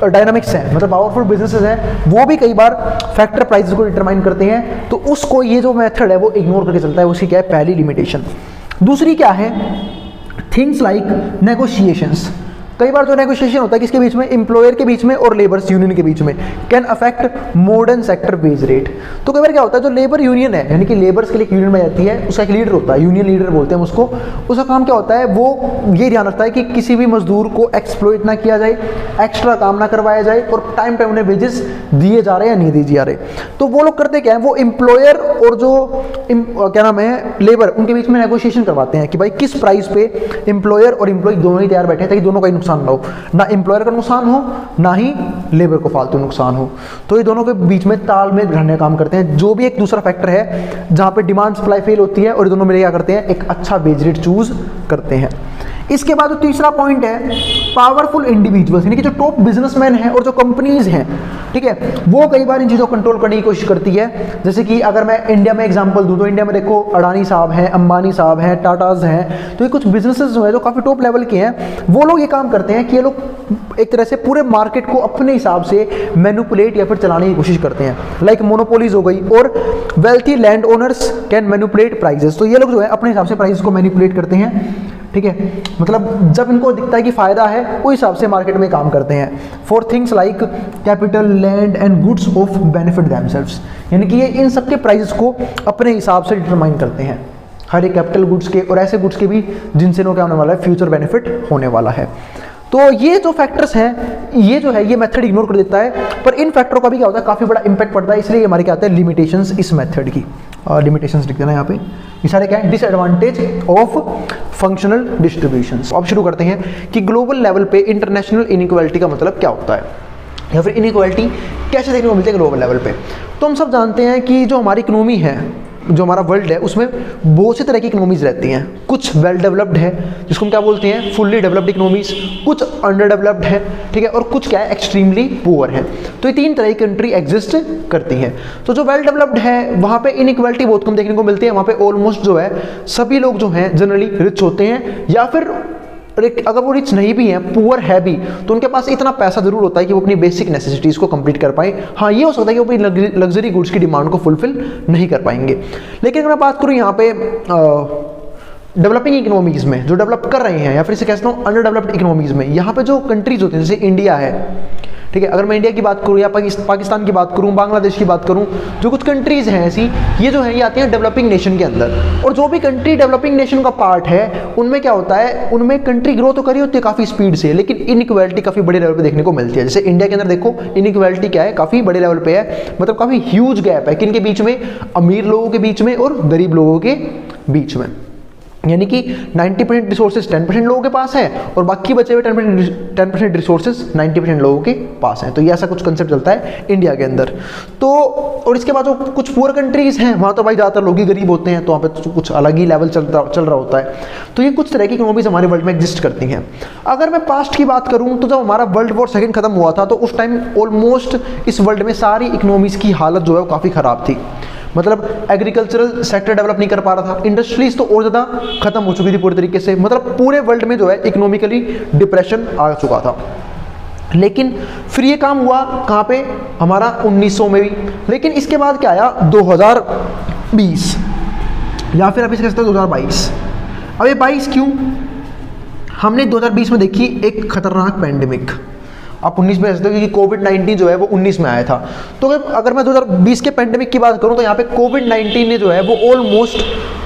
डायनामिक्स हैं मतलब पावरफुल बिजनेसेस हैं वो भी कई बार फैक्टर प्राइसेस को डिटरमाइन करते हैं। तो उसको ये जो मेथड है वो इग्नोर करके चलता है। उसकी क्या है? पहली लिमिटेशन। दूसरी क्या है? Things like negotiations. कई बार जो नेगोशिएशन होता है किसके बीच में? एम्प्लॉयर के बीच में और लेबर्स यूनियन के बीच में, can affect modern sector wage rate. तो कई बार क्या होता है, जो लेबर यूनियन है यानी कि लेबर्स के लिए यूनियन में जाती है, उसका एक लीडर होता है, यूनियन लीडर बोलते हैं उसको। उसका काम क्या होता है? वो ये ध्यान रखता है कि किसी भी मजदूर को एक्सप्लॉइट ना किया जाए, एक्स्ट्रा काम ना करवाया जाए, और टाइम टाइम उन्हें वेजेस दिए जा रहे हैं या नहीं दिए जा रहे। तो वो लोग करते क्या है, वो एम्प्लॉयर और जो क्या नाम है लेबर, उनके बीच में नेगोशिएशन करवाते हैं कि भाई किस प्राइस पे एम्प्लॉयर और एम्प्लॉय दोनों ही तैयार बैठे हैं ताकि दोनों का ही नुकसान ना हो, ना एम्प्लॉयर का नुकसान हो ना ही लेबर को फालतू नुकसान हो। तो ये दोनों के बीच में तालमेल बिठाने का काम करते हैं। जो भी एक दूसरा फैक्टर है जहां पे डिमांड सप्लाई फेल होती है और ये दोनों मिलकर क्या करते हैं? एक अच्छा वेज रेट चूज करते हैं। इसके बाद जो तीसरा पॉइंट है, पावरफुल इंडिविजुअल्स, यानी कि जो टॉप बिजनेसमैन हैं और जो कंपनीज हैं, ठीक है, वो कई बार इन चीज़ों को कंट्रोल करने की कोशिश करती है। जैसे कि अगर मैं इंडिया में एग्जांपल दूं तो इंडिया में देखो अडानी साहब हैं, अंबानी साहब हैं, टाटाज हैं, तो ये कुछ बिजनेसेस जो है जो काफ़ी टॉप लेवल के हैं, वो लोग ये काम करते हैं कि ये लोग एक तरह से पूरे मार्केट को अपने हिसाब से मैनिपुलेट या फिर चलाने की कोशिश करते हैं। लाइक मोनोपोलीज हो गई, और wealthy land owners can manipulate prices. तो ये लोग जो है अपने हिसाब से प्राइस को मैनिपुलेट करते हैं, ठीक है, मतलब जब इनको दिखता है कि फायदा है उस हिसाब से मार्केट में काम करते हैं। For things like capital, land and goods of benefit themselves, यानी कि ये इन सब के प्राइसेस को अपने हिसाब से डिटरमाइन करते हैं, हर एक कैपिटल गुड्स के और ऐसे गुड्स के भी जिनसे इनको क्या होने वाला है? फ्यूचर बेनिफिट होने वाला है। तो ये जो फैक्टर्स हैं ये जो है ये मेथड इग्नोर कर देता है, पर इन फैक्टरों का भी क्या होता है? काफ़ी बड़ा इंपैक्ट पड़ता है। इसलिए हमारे क्या आते हैं? लिमिटेशंस इस मेथड की। लिमिटेशंस लिख देना यहाँ पे। ये सारे क्या है? Disadvantage of functional distributions. अब शुरू करते हैं कि ग्लोबल लेवल पे इंटरनेशनल इनइक्वालिटी का मतलब क्या होता है, या फिर इनइक्वालिटी कैसे देखने को मिलती है ग्लोबल लेवल पे। तो हम सब जानते हैं कि जो हमारी इकोनॉमी है, जो हमारा वर्ल्ड है, उसमें बहुत से तरह की इकोनॉमीज रहती हैं। कुछ वेल डेवलप्ड है जिसको हम क्या बोलते हैं? फुल्ली डेवलप्ड इकोनॉमीज, कुछ अंडर डेवलप्ड है, ठीक है, और कुछ क्या है? एक्सट्रीमली पुअर है। तो ये तीन तरह की कंट्री एग्जिस्ट करती हैं। तो जो वेल डेवलप्ड है वहाँ पे इनइक्वालिटी बहुत कम देखने को मिलती है। वहाँ पे ऑलमोस्ट जो है सभी लोग जो हैं जनरली रिच होते हैं, या फिर अगर वो रिच नहीं भी हैं, पुअर है भी, तो उनके पास इतना पैसा जरूर होता है कि वो अपनी बेसिक नेसेसिटीज को कंप्लीट कर पाए। हाँ, ये हो सकता है कि वो अपनी लग्जरी गुड्स की डिमांड को फुलफिल नहीं कर पाएंगे। लेकिन अगर मैं बात करूँ यहाँ पे डेवलपिंग इकोनॉमीज में जो डेवलप कर रहे हैं, या फिर इसे कहता हूँ अंडर डेवलप्ड इकोनॉमीज में, यहाँ पे जो कंट्रीज होती हैं जैसे इंडिया है, ठीक है, अगर मैं इंडिया की बात करूँ या पाकिस्तान की बात करूँ, बांग्लादेश की बात करूँ, जो कुछ कंट्रीज हैं ऐसी, ये जो है ये आती हैं डेवलपिंग नेशन के अंदर। और जो भी कंट्री डेवलपिंग नेशन का पार्ट है उनमें क्या होता है? उनमें कंट्री ग्रो तो करी होती है काफ़ी स्पीड से, लेकिन इनइक्वालिटी काफ़ी बड़े लेवल पे देखने को मिलती है। जैसे इंडिया के अंदर देखो इनइक्वालिटी क्या है? काफ़ी बड़े लेवल पे है, मतलब काफ़ी ह्यूज गैप है किन के बीच में? अमीर लोगों के बीच में और गरीब लोगों के बीच में। यानी कि 90% रिसोर्सेज 10% लोगों के पास है और बाकी बचे हुए 10% रिसोर्सेज 90% लोगों के पास है। तो ये ऐसा कुछ कंसेप्ट चलता है इंडिया के अंदर। तो और इसके बाद जो कुछ पुअर कंट्रीज़ हैं वहाँ तो भाई ज़्यादातर लोग ही गरीब होते हैं, तो वहाँ पे तो कुछ अलग ही लेवल चल रहा होता है। तो ये कुछ तरह की इकोनॉमीज हमारे वर्ल्ड में एग्जिस्ट करती हैं। अगर मैं पास्ट की बात करूँ तो जब हमारा वर्ल्ड वॉर सेकेंड खत्म हुआ था तो उस टाइम ऑलमोस्ट इस वर्ल्ड में सारी इकोनॉमीज़ की हालत जो है वो काफ़ी ख़राब थी। मतलब एग्रीकल्चरल सेक्टर डेवलप नहीं कर पा रहा था, इंडस्ट्रीज तो और ज़्यादा खत्म हो चुकी थी पूरी तरीके से, मतलब पूरे वर्ल्ड में जो है इकोनॉमिकली डिप्रेशन आ चुका था। लेकिन फिर ये काम हुआ कहाँ पे, हमारा 1900 में भी। लेकिन इसके बाद क्या आया 2020 या फिर अभी से 2022। अब ये 22 क्यों, हमने 2020 में देखी एक खतरनाक पैंडेमिक। आप 19 में कहते हो कि कोविड-19 जो है वो 19 में आया था। तो अगर मैं 2020 के पैंडेमिक की बात करूं तो यहाँ पे कोविड-19 ने जो है वो ऑलमोस्ट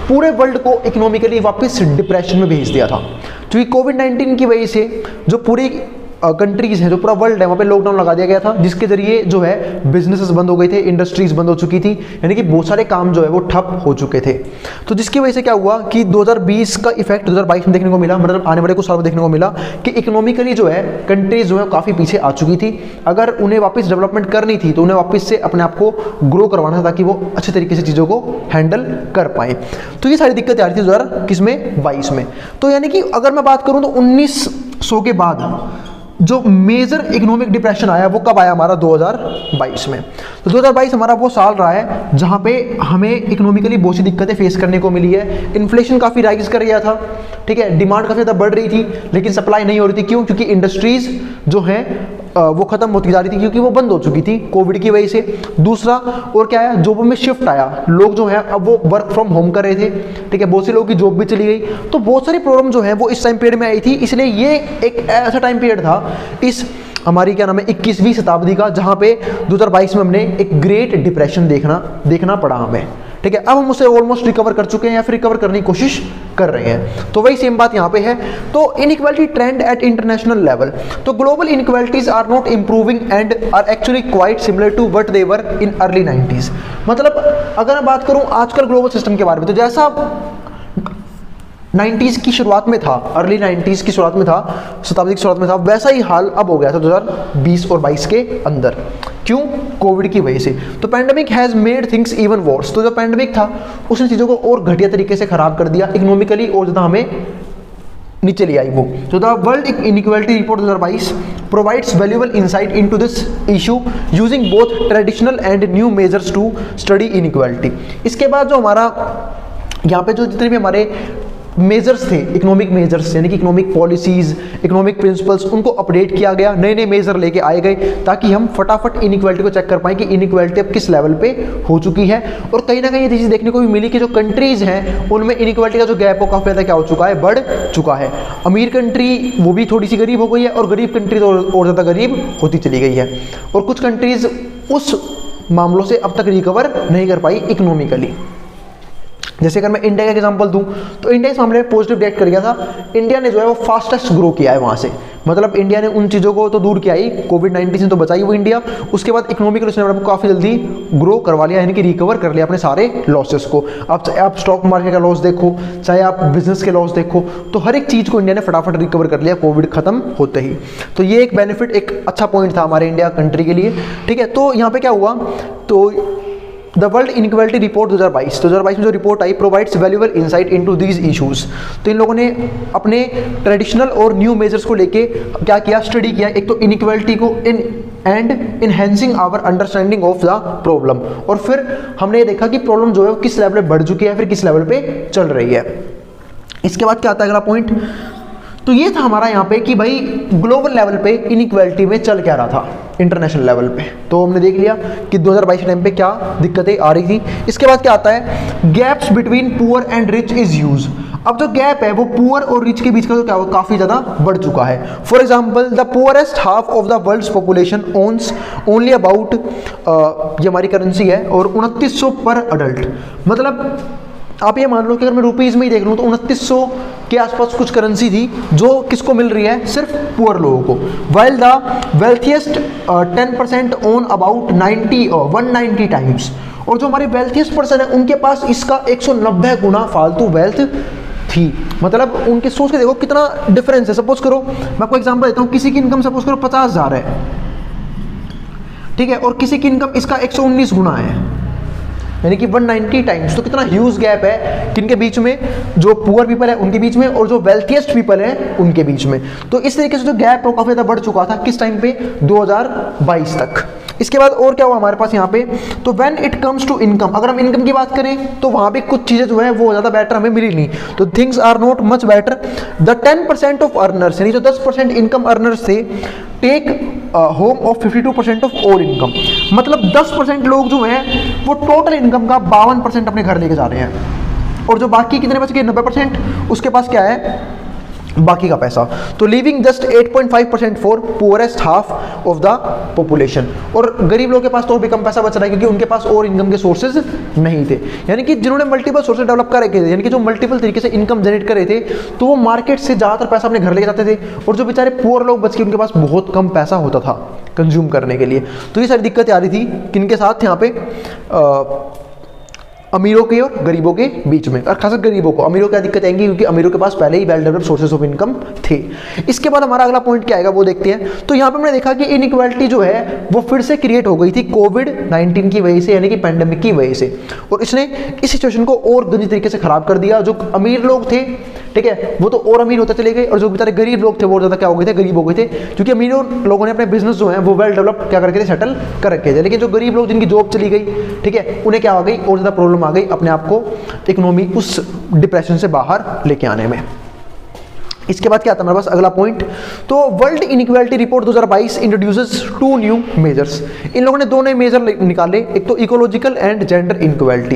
पूरे वर्ल्ड को इकोनॉमिकली वापस डिप्रेशन में भेज दिया था। क्योंकि कोविड-19 की वजह से जो पूरी कंट्रीज़ हैं, जो पूरा वर्ल्ड है, वहाँ पे लॉकडाउन लगा दिया गया था, जिसके जरिए जो है बिजनेसेस बंद हो गए थे, इंडस्ट्रीज बंद हो चुकी थी, यानी कि बहुत सारे काम जो है वो ठप हो चुके थे। तो जिसकी वजह से क्या हुआ कि 2020 का इफेक्ट 2022 में देखने को मिला, मतलब आने वाले कुछ साल में देखने को मिला कि इकोनॉमिकली जो है कंट्रीज जो है काफ़ी पीछे आ चुकी थी। अगर उन्हें वापस डेवलपमेंट करनी थी तो उन्हें वापस से अपने आप को ग्रो करवाना था ताकि वो अच्छे तरीके से चीज़ों को हैंडल कर पाएँ। तो ये सारी दिक्कतें आ रही थी 2022 में। तो यानी कि अगर मैं बात करूँ तो 1900 के बाद जो मेजर इकोनॉमिक डिप्रेशन आया वो कब आया, हमारा 2022 में। तो 2022 हमारा वो साल रहा है जहाँ पे हमें इकोनॉमिकली बहुत सी दिक्कतें फेस करने को मिली है। इन्फ्लेशन काफ़ी राइज कर गया था, ठीक है, डिमांड काफ़ी ज़्यादा बढ़ रही थी लेकिन सप्लाई नहीं हो रही थी। क्यों? क्योंकि इंडस्ट्रीज़ जो हैं वो ख़त्म होती जा रही थी क्योंकि वो बंद हो चुकी थी कोविड की वजह से। दूसरा और क्या आया, जॉबों में शिफ्ट आया, लोग जो हैं अब वो वर्क फ्रॉम होम कर रहे थे, ठीक है, बहुत से लोगों की जॉब भी चली गई। तो बहुत सारी प्रॉब्लम जो है वो इस टाइम पीरियड में आई थी। इसलिए ये एक ऐसा टाइम पीरियड था इस हमारी क्या नाम है 21वीं शताब्दी का जहाँ पे 2022 में हमने एक ग्रेट डिप्रेशन देखना पड़ा हमें, ठीक है। अब हम उसे ऑलमोस्ट रिकवर कर चुके हैं या फिर रिकवर करने की कोशिश कर रहे हैं। तो वही सेम बात यहाँ पे है। तो inequality trend at international level, तो global inequalities are not improving and are actually quite similar to what they were in early 90s। मतलब अगर मैं बात करूँ आजकल ग्लोबल सिस्टम के बारे में, तो जैसा 90s की शुरुआत में था, अर्ली 90s की शुरुआत में था, शताब्दी की शुरुआत में था, वैसा ही हाल अब हो गया था 2020 और 22 के अंदर। क्यों? कोविड की वजह से। तो pandemic has made things even worse. तो जो पैंडेमिक था उसने चीज़ों को और घटिया तरीके से ख़राब कर दिया, इकोनॉमिकली और ज़्यादा हमें नीचे ले आई वो। तो the world inequality report 2022 provides valuable insight into this issue using both traditional and new measures to study inequality. इसके बाद जो हमारा यहाँ पे जो जितने भी हमारे मेजर्स थे, इकोनॉमिक मेजर्स यानी कि इकोनॉमिक पॉलिसीज़, इकोनॉमिक प्रिंसिपल्स, उनको अपडेट किया गया, नए नए मेजर लेके आए गए ताकि हम फटाफट इनइक्वालिटी को चेक कर पाएँ कि इनइक्वालिटी अब किस लेवल पे हो चुकी है। और कहीं ना कहीं ये चीज़ देखने को भी मिली कि जो कंट्रीज़ हैं उनमें इनइक्वालिटी का जो गैप हो काफ़ी ज़्यादा क्या हो चुका है, बढ़ चुका है। अमीर कंट्री वो भी थोड़ी सी गरीब हो गई है और गरीब कंट्री तो और ज़्यादा गरीब होती चली गई है। और कुछ कंट्रीज़ उस मामलों से अब तक रिकवर नहीं कर पाई इकोनॉमिकली। जैसे अगर मैं इंडिया का एग्जांपल दूं तो इंडिया इस मामले में पॉजिटिव रिएक्ट कर गया था। इंडिया ने जो है वो फास्टेस्ट ग्रो किया है वहाँ से, मतलब इंडिया ने उन चीज़ों को तो दूर किया ही, कोविड-19 से तो बचाई वो इंडिया, उसके बाद इकोनॉमिकली उसने काफ़ी जल्दी ग्रो करवा लिया, यानी कि रिकवर कर लिया अपने सारे लॉसेस को। अब चाहे आप स्टॉक मार्केट का लॉस देखो, चाहे आप बिजनेस के लॉस देखो, तो हर एक चीज़ को इंडिया ने फटाफट रिकवर कर लिया कोविड खत्म होते ही। तो ये एक बेनिफिट, एक अच्छा पॉइंट था हमारे इंडिया कंट्री के लिए, ठीक है। तो यहाँ पर क्या हुआ, तो द वर्ल्ड इनइक्वालिटी रिपोर्ट 2022 में जो report I provides valuable insight into these issues. तो इन लोगों ने अपने ट्रेडिशनल और न्यू मेजर्स को लेके क्या किया, स्टडी किया। एक तो इनइक्वालिटी को and enhancing our understanding of the problem, और फिर हमने ये देखा कि प्रॉब्लम जो है वो किस लेवल पे बढ़ चुकी है, फिर किस लेवल पे चल रही है। इसके बाद क्या आता है अगला पॉइंट, तो ये था हमारा यहाँ पे कि भाई ग्लोबल लेवल पे इनइक्वालिटी में चल क्या रहा था इंटरनेशनल लेवल पे। तो हमने देख लिया कि 2022 के टाइम पे क्या दिक्कतें आ रही थी। इसके बाद क्या आता है, gaps between poor and rich is huge. अब जो गैप है वो पुअर और रिच के बीच का तो क्या काफ़ी ज़्यादा बढ़ चुका है। For example the poorest half of the world's population owns only about, ये हमारी करेंसी है, और 2900 पर अडल्ट। मतलब आप ये मान लो कि अगर मैं रुपीज़ में ही देख लूँ तो 2900 के आसपास कुछ करेंसी थी जो किसको मिल रही है, सिर्फ पुअर लोगों को। While the wealthiest 10% own about 190 times, और जो हमारे वेल्थिएस्ट पर्सन है उनके पास इसका 190 गुना फालतू वेल्थ थी। मतलब उनके सोच के देखो कितना डिफरेंस है। सपोज करो मैं आपको एग्जांपल देता हूँ, किसी की इनकम सपोज करो 50,000 है, ठीक है, और किसी की इनकम इसका 119 गुना है, यानी कि 190 टाइम्स। तो कितना ह्यूज गैप है किनके बीच में, जो पुअर पीपल है उनके बीच में और जो वेल्थिएस्ट पीपल है उनके बीच में। तो इस तरीके से जो गैप है वो काफी ज्यादा बढ़ चुका था किस टाइम पे, 2022 तक। इसके बाद और क्या हुआ हमारे पास यहाँ पे, तो when it comes to income, अगर हम इनकम की बात करें तो वहां पे कुछ चीजें जो है वो ज्यादा बेटर हमें मिली नहीं। तो things are not much better. The 10% of earners, यानी जो 10% इनकम अर्नर्स थे, take home of 52% of all income. मतलब 10% लोग जो हैं वो टोटल इनकम का 52% अपने घर लेके जा रहे हैं, और जो बाकी कितने बच गए 90%, उसके पास क्या है बाकी का पैसा। तो living just 8.5% for poorest half of the population. और गरीब लोगों के पास तो भी कम पैसा बच रहा है क्योंकि उनके पास और इनकम के सोर्सेज नहीं थे। यानी कि जिन्होंने मल्टीपल सोर्सेज डेवलप कर रखे थे, यानी कि जो मल्टीपल तरीके से इनकम जनरेट कर रहे थे, तो वो मार्केट से ज़्यादातर पैसा अपने घर लेके जाते थे, और जो बेचारे पुअर लोग बच के उनके पास बहुत कम पैसा होता था कंज्यूम करने के लिए। तो ये सारी दिक्कतें आ रही थी किनके साथ, यहाँ पे अमीरों के और गरीबों के बीच में। और खासकर गरीबों को, अमीरों क्या दिक्कत आएंगी क्योंकि अमीरों के पास पहले ही well developed sources of income थे। इसके बाद हमारा अगला पॉइंट क्या आएगा वो देखते हैं। तो यहाँ पे हमने देखा कि इनइक्वालिटी जो है वो फिर से क्रिएट हो गई थी कोविड-19 की वजह से, यानी कि पैंडेमिक की वजह से, और इसने इस सिचुएशन को और गंदी तरीके से खराब कर दिया। जो अमीर लोग थे, ठीक है, वो तो और अमीर होते चले गए, और जो बेचारे गरीब लोग थे वो ज़्यादा क्या हो गए थे, गरीब हो गए थे, क्योंकि अमीर लोगों ने अपने बिजनेस जो है वो वेल डेवलप्ड क्या करके थे, सेटल कर रखे थे। लेकिन जो गरीब लोग जिनकी जॉब चली गई, ठीक है, उन्हें क्या हो गई, और ज़्यादा प्रॉब्लम आ गई अपने आप को इकोनॉमी उस डिप्रेशन से बाहर लेके आने में। इसके बाद क्या आता है हमारे पास अगला पॉइंट, तो world inequality report 2022 introduces 2 new measures. इन लोगों ने 2 नए मेजर निकाले, एक तो इकोलॉजिकल एंड जेंडर इनइक्वालिटी,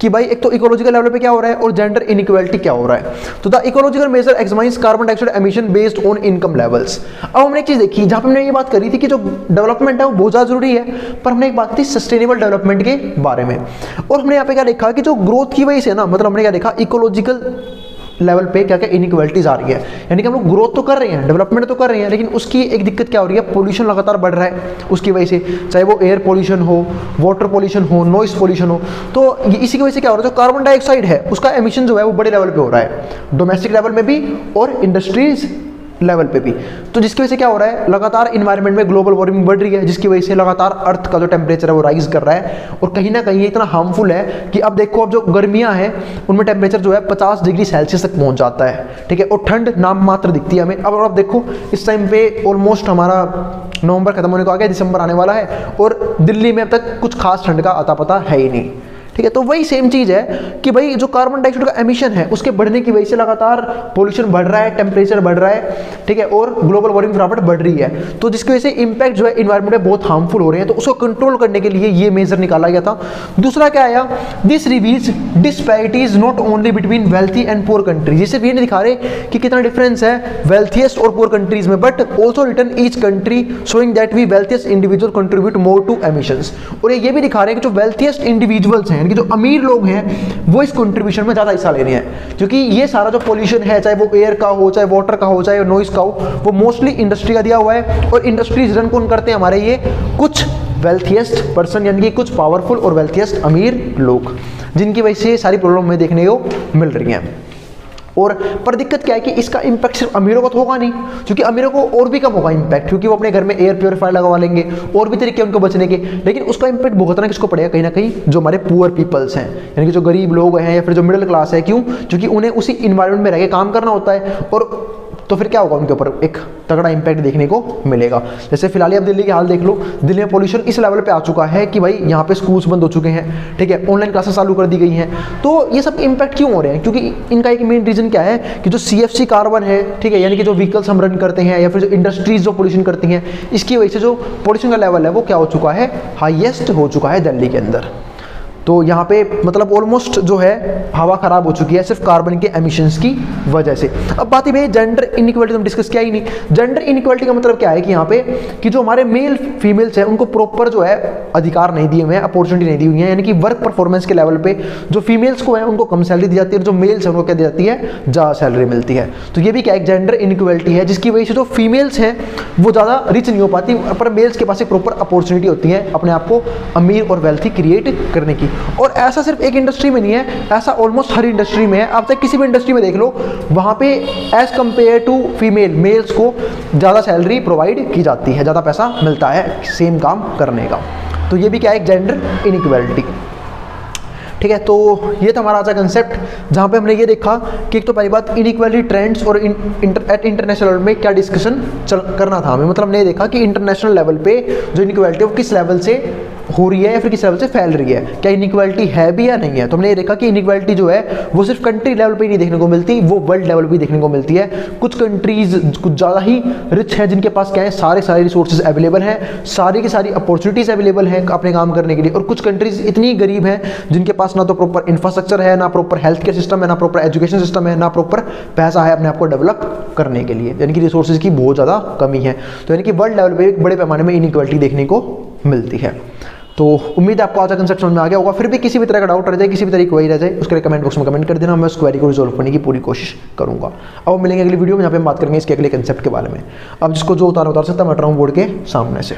कि भाई एक तो इकोलॉजिकल लेवल पे क्या हो रहा है और जेंडर इनइक्वालिटी क्या हो रहा है। तो the ecological measure examines carbon dioxide emission based on income levels. अब हमने एक चीज देखी, जहां पे हमने ये बात करी थी कि जो डेवलपमेंट है वो बहुत ज्यादा जरूरी है, पर हमने एक बात की सस्टेनेबल डेवलपमेंट के बारे में, और हमने यहाँ पे क्या देखा कि जो ग्रोथ की वजह से ना, मतलब हमने क्या देखा इकोलॉजिकल लेवल पे क्या क्या इनइक्वालिटीज आ रही है। यानी कि हम लोग ग्रोथ तो कर रहे हैं, डेवलपमेंट तो कर रहे हैं, लेकिन उसकी एक दिक्कत क्या हो रही है, पोल्यूशन लगातार बढ़ रहा है उसकी वजह से, चाहे वो एयर पोल्यूशन हो, वाटर पोल्यूशन हो, नॉइस पोल्यूशन हो। तो इसी की वजह से क्या हो रहा है, जो कार्बन डाइऑक्साइड है उसका एमिशन जो है वो बड़े लेवल पे हो रहा है, डोमेस्टिक लेवल में भी और इंडस्ट्रीज लेवल पे भी। तो जिसकी वजह से क्या हो रहा है, लगातार इन्वायरमेंट में ग्लोबल वार्मिंग बढ़ रही है, जिसकी वजह से लगातार अर्थ का जो टेम्परेचर है वो राइज कर रहा है, और कहीं ना कहीं ये इतना हार्मफुल है कि अब देखो, अब जो गर्मियां हैं उनमें टेम्परेचर जो है 50 डिग्री सेल्सियस तक पहुंच जाता है, ठीक है, और ठंड नाम मात्र दिखती है हमें। अब देखो इस टाइम पे ऑलमोस्ट हमारा नवंबर खत्म होने को आ गया, दिसंबर आने वाला है, और दिल्ली में अब तक कुछ खास ठंड का अता पता है ही नहीं, ठीक है। तो वही सेम चीज है कि भाई जो कार्बन डाइऑक्साइड का एमिशन है उसके बढ़ने की वजह से लगातार पोल्यूशन बढ़ रहा है, टेम्परेचर बढ़ रहा है, ठीक है, और ग्लोबल वार्मिंग फटाफट बढ़ रही है। तो जिसकी वजह से इंपैक्ट जो है इन्वायरमेंट में बहुत हार्मफुल हो रहे हैं। तो उसको कंट्रोल करने के लिए ये मेजर निकाला गया था। दूसरा क्या आया, this reveals disparities not only between wealthy and poor countries. ये सिर्फ ये नहीं दिखा रहे कि कितना डिफरेंस है वेल्थिएस्ट और पुअर कंट्रीज में, but also return each country showing that we wealthiest individual contribute more to emissions. और ये भी दिखा रहे हैं कि जो वेल्थिएस्ट इंडिविजुअल्स हैं, यानी कि जो अमीर लोग हैं, वो इस कंट्रीब्यूशन में ज्यादा हिस्सा ले रहे हैं, क्योंकि ये सारा जो पोल्यूशन है, चाहे वो एयर का हो, चाहे वाटर का हो, चाहे नॉइस का हो, वो मोस्टली इंडस्ट्री का दिया हुआ है। और इंडस्ट्रीज रन कौन करते हैं, हमारे ये कुछ वेल्थिएस्ट पर्सन, यानी कि कुछ पावरफुल और वेल्थिएस्ट अमीर लोग, जिनकी वजह से सारी प्रॉब्लम हमें देखने को मिल रही हैं। और पर दिक्कत क्या है कि इसका इंपैक्ट सिर्फ अमीरों को तो होगा नहीं, क्योंकि अमीरों को और भी कम होगा इंपैक्ट, क्योंकि वो अपने घर में एयर प्योरीफायर लगवा लेंगे, और भी तरीके उनको बचने के। लेकिन उसका इंपैक्ट भुगतना किसको पड़ेगा, कहीं ना कहीं जो हमारे पुअर पीपल्स हैं, यानी कि जो गरीब लोग हैं या फिर जो मिडिल क्लास है। क्यों, क्योंकि उन्हें उसी इन्वायरमेंट में रह के काम करना होता है, और तो फिर क्या होगा, उनके ऊपर एक तगड़ा इंपैक्ट देखने को मिलेगा। जैसे फिलहाल आप दिल्ली के हाल देख लो, दिल्ली में पोल्यूशन इस लेवल पे आ चुका है कि भाई यहाँ पे स्कूल्स बंद हो चुके हैं, ठीक है, ऑनलाइन क्लासेस चालू कर दी गई हैं। तो ये सब इंपैक्ट क्यों हो रहे हैं, क्योंकि इनका एक मेन रीजन क्या है कि जो CFC कार्बन है, ठीक है, यानी कि जो व्हीकल्स हम रन करते हैं या फिर जो इंडस्ट्रीज जो पोल्यूशन करती हैं, इसकी वजह से जो पोल्यूशन का लेवल है वो क्या हो चुका है, हाईएस्ट हो चुका है दिल्ली के अंदर। तो यहाँ पे मतलब ऑलमोस्ट जो है हवा खराब हो चुकी है सिर्फ कार्बन के एमिशंस की वजह से। अब बात है जेंडर इनइक्वालिटी हम डिस्कस किया ही नहीं। जेंडर इनइक्वालिटी का मतलब क्या है कि यहाँ पे कि जो हमारे मेल फीमेल्स हैं उनको प्रॉपर जो है अधिकार नहीं दिए हुए हैं, अपॉर्चुनिटी नहीं दी हुई है, यानी कि वर्क परफॉर्मेंस के लेवल पे जो फीमेल्स को है उनको कम सैलरी दी जाती है और जो मेल्स हैं उनको क्या दी जाती है, ज़्यादा सैलरी मिलती है। तो ये भी क्या एक जेंडर इनइक्वालिटी है, जिसकी वजह से जो फीमेल्स हैं वो ज़्यादा रिच नहीं हो पाती, पर मेल्स के पास एक प्रॉपर अपॉर्चुनिटी होती है अपने आप को अमीर और वेल्थी क्रिएट करने की। और ऐसा सिर्फ एक इंडस्ट्री में नहीं है, ऐसा ऑलमोस्ट हर इंडस्ट्री में है। आप चाहे किसी भी इंडस्ट्री में देख लो, वहाँ पे as compare to female males को ज़्यादा सैलरी प्रोवाइड की जाती है, ज़्यादा पैसा मिलता है सेम काम करने का। तो ये भी क्या है, एक जेंडर इनइक्वालिटी। ठीक है, तो ये था हमारा आज का कंसेप्ट, जहाँ पे हमने ये देखा कि एक तो पहली बात इनइक्वालिटी ट्रेंड्स और एट इंटरनेशनल लेवल में क्या डिस्कशन करना था हमें। मतलब हमने ये देखा कि इंटरनेशनल लेवल पे जो इनइक्वालिटी है वो किस लेवल से हो रही है या फिर किस लेवल से फैल रही है, क्या इनइक्वालिटी है भी या नहीं है। तो हमने ये देखा कि इनइक्वालिटी जो है वो सिर्फ कंट्री लेवल पे ही नहीं देखने को मिलती, वो वर्ल्ड लेवल पे देखने को मिलती है। कुछ कंट्रीज कुछ ज़्यादा ही रिच हैं, जिनके पास क्या है सारे रिसोर्सेज अवेलेबल हैं, सारी की सारी अपॉर्चुनिटीज़ अवेलेबल हैं अपने काम करने के लिए। और कुछ कंट्रीज इतनी गरीब हैं जिनके पास ना तो प्रॉपर इंफ्रास्ट्रक्चर है, ना प्रॉपर हेल्थ केयर सिस्टम है, ना प्रॉपर एजुकेशन सिस्टम है, ना प्रॉपर पैसा है अपने आप को डेवलप करने के लिए, यानी कि रिसोर्सेज की बहुत ज़्यादा कमी है। तो यानी कि वर्ल्ड लेवल पे बड़े पैमाने में इनइक्वालिटी देखने को मिलती है। तो उम्मीद है आपको आज का कंसेप्ट समझ में आ गया होगा। फिर भी किसी भी तरह का डाउट रह जाए, किसी भी तरह की क्वेरी रह जाए, उसके लिए कमेंट बॉक्स में कमेंट कर देना, मैं उस क्वेरी को रिजॉल्व करने की पूरी कोशिश करूंगा। अब मिलेंगे अगली वीडियो में, जहाँ पे हम बात करेंगे इसके अगले कंसेप्ट के बारे में। अब जिसको जो उतार सकता है मैं बोर्ड के सामने से।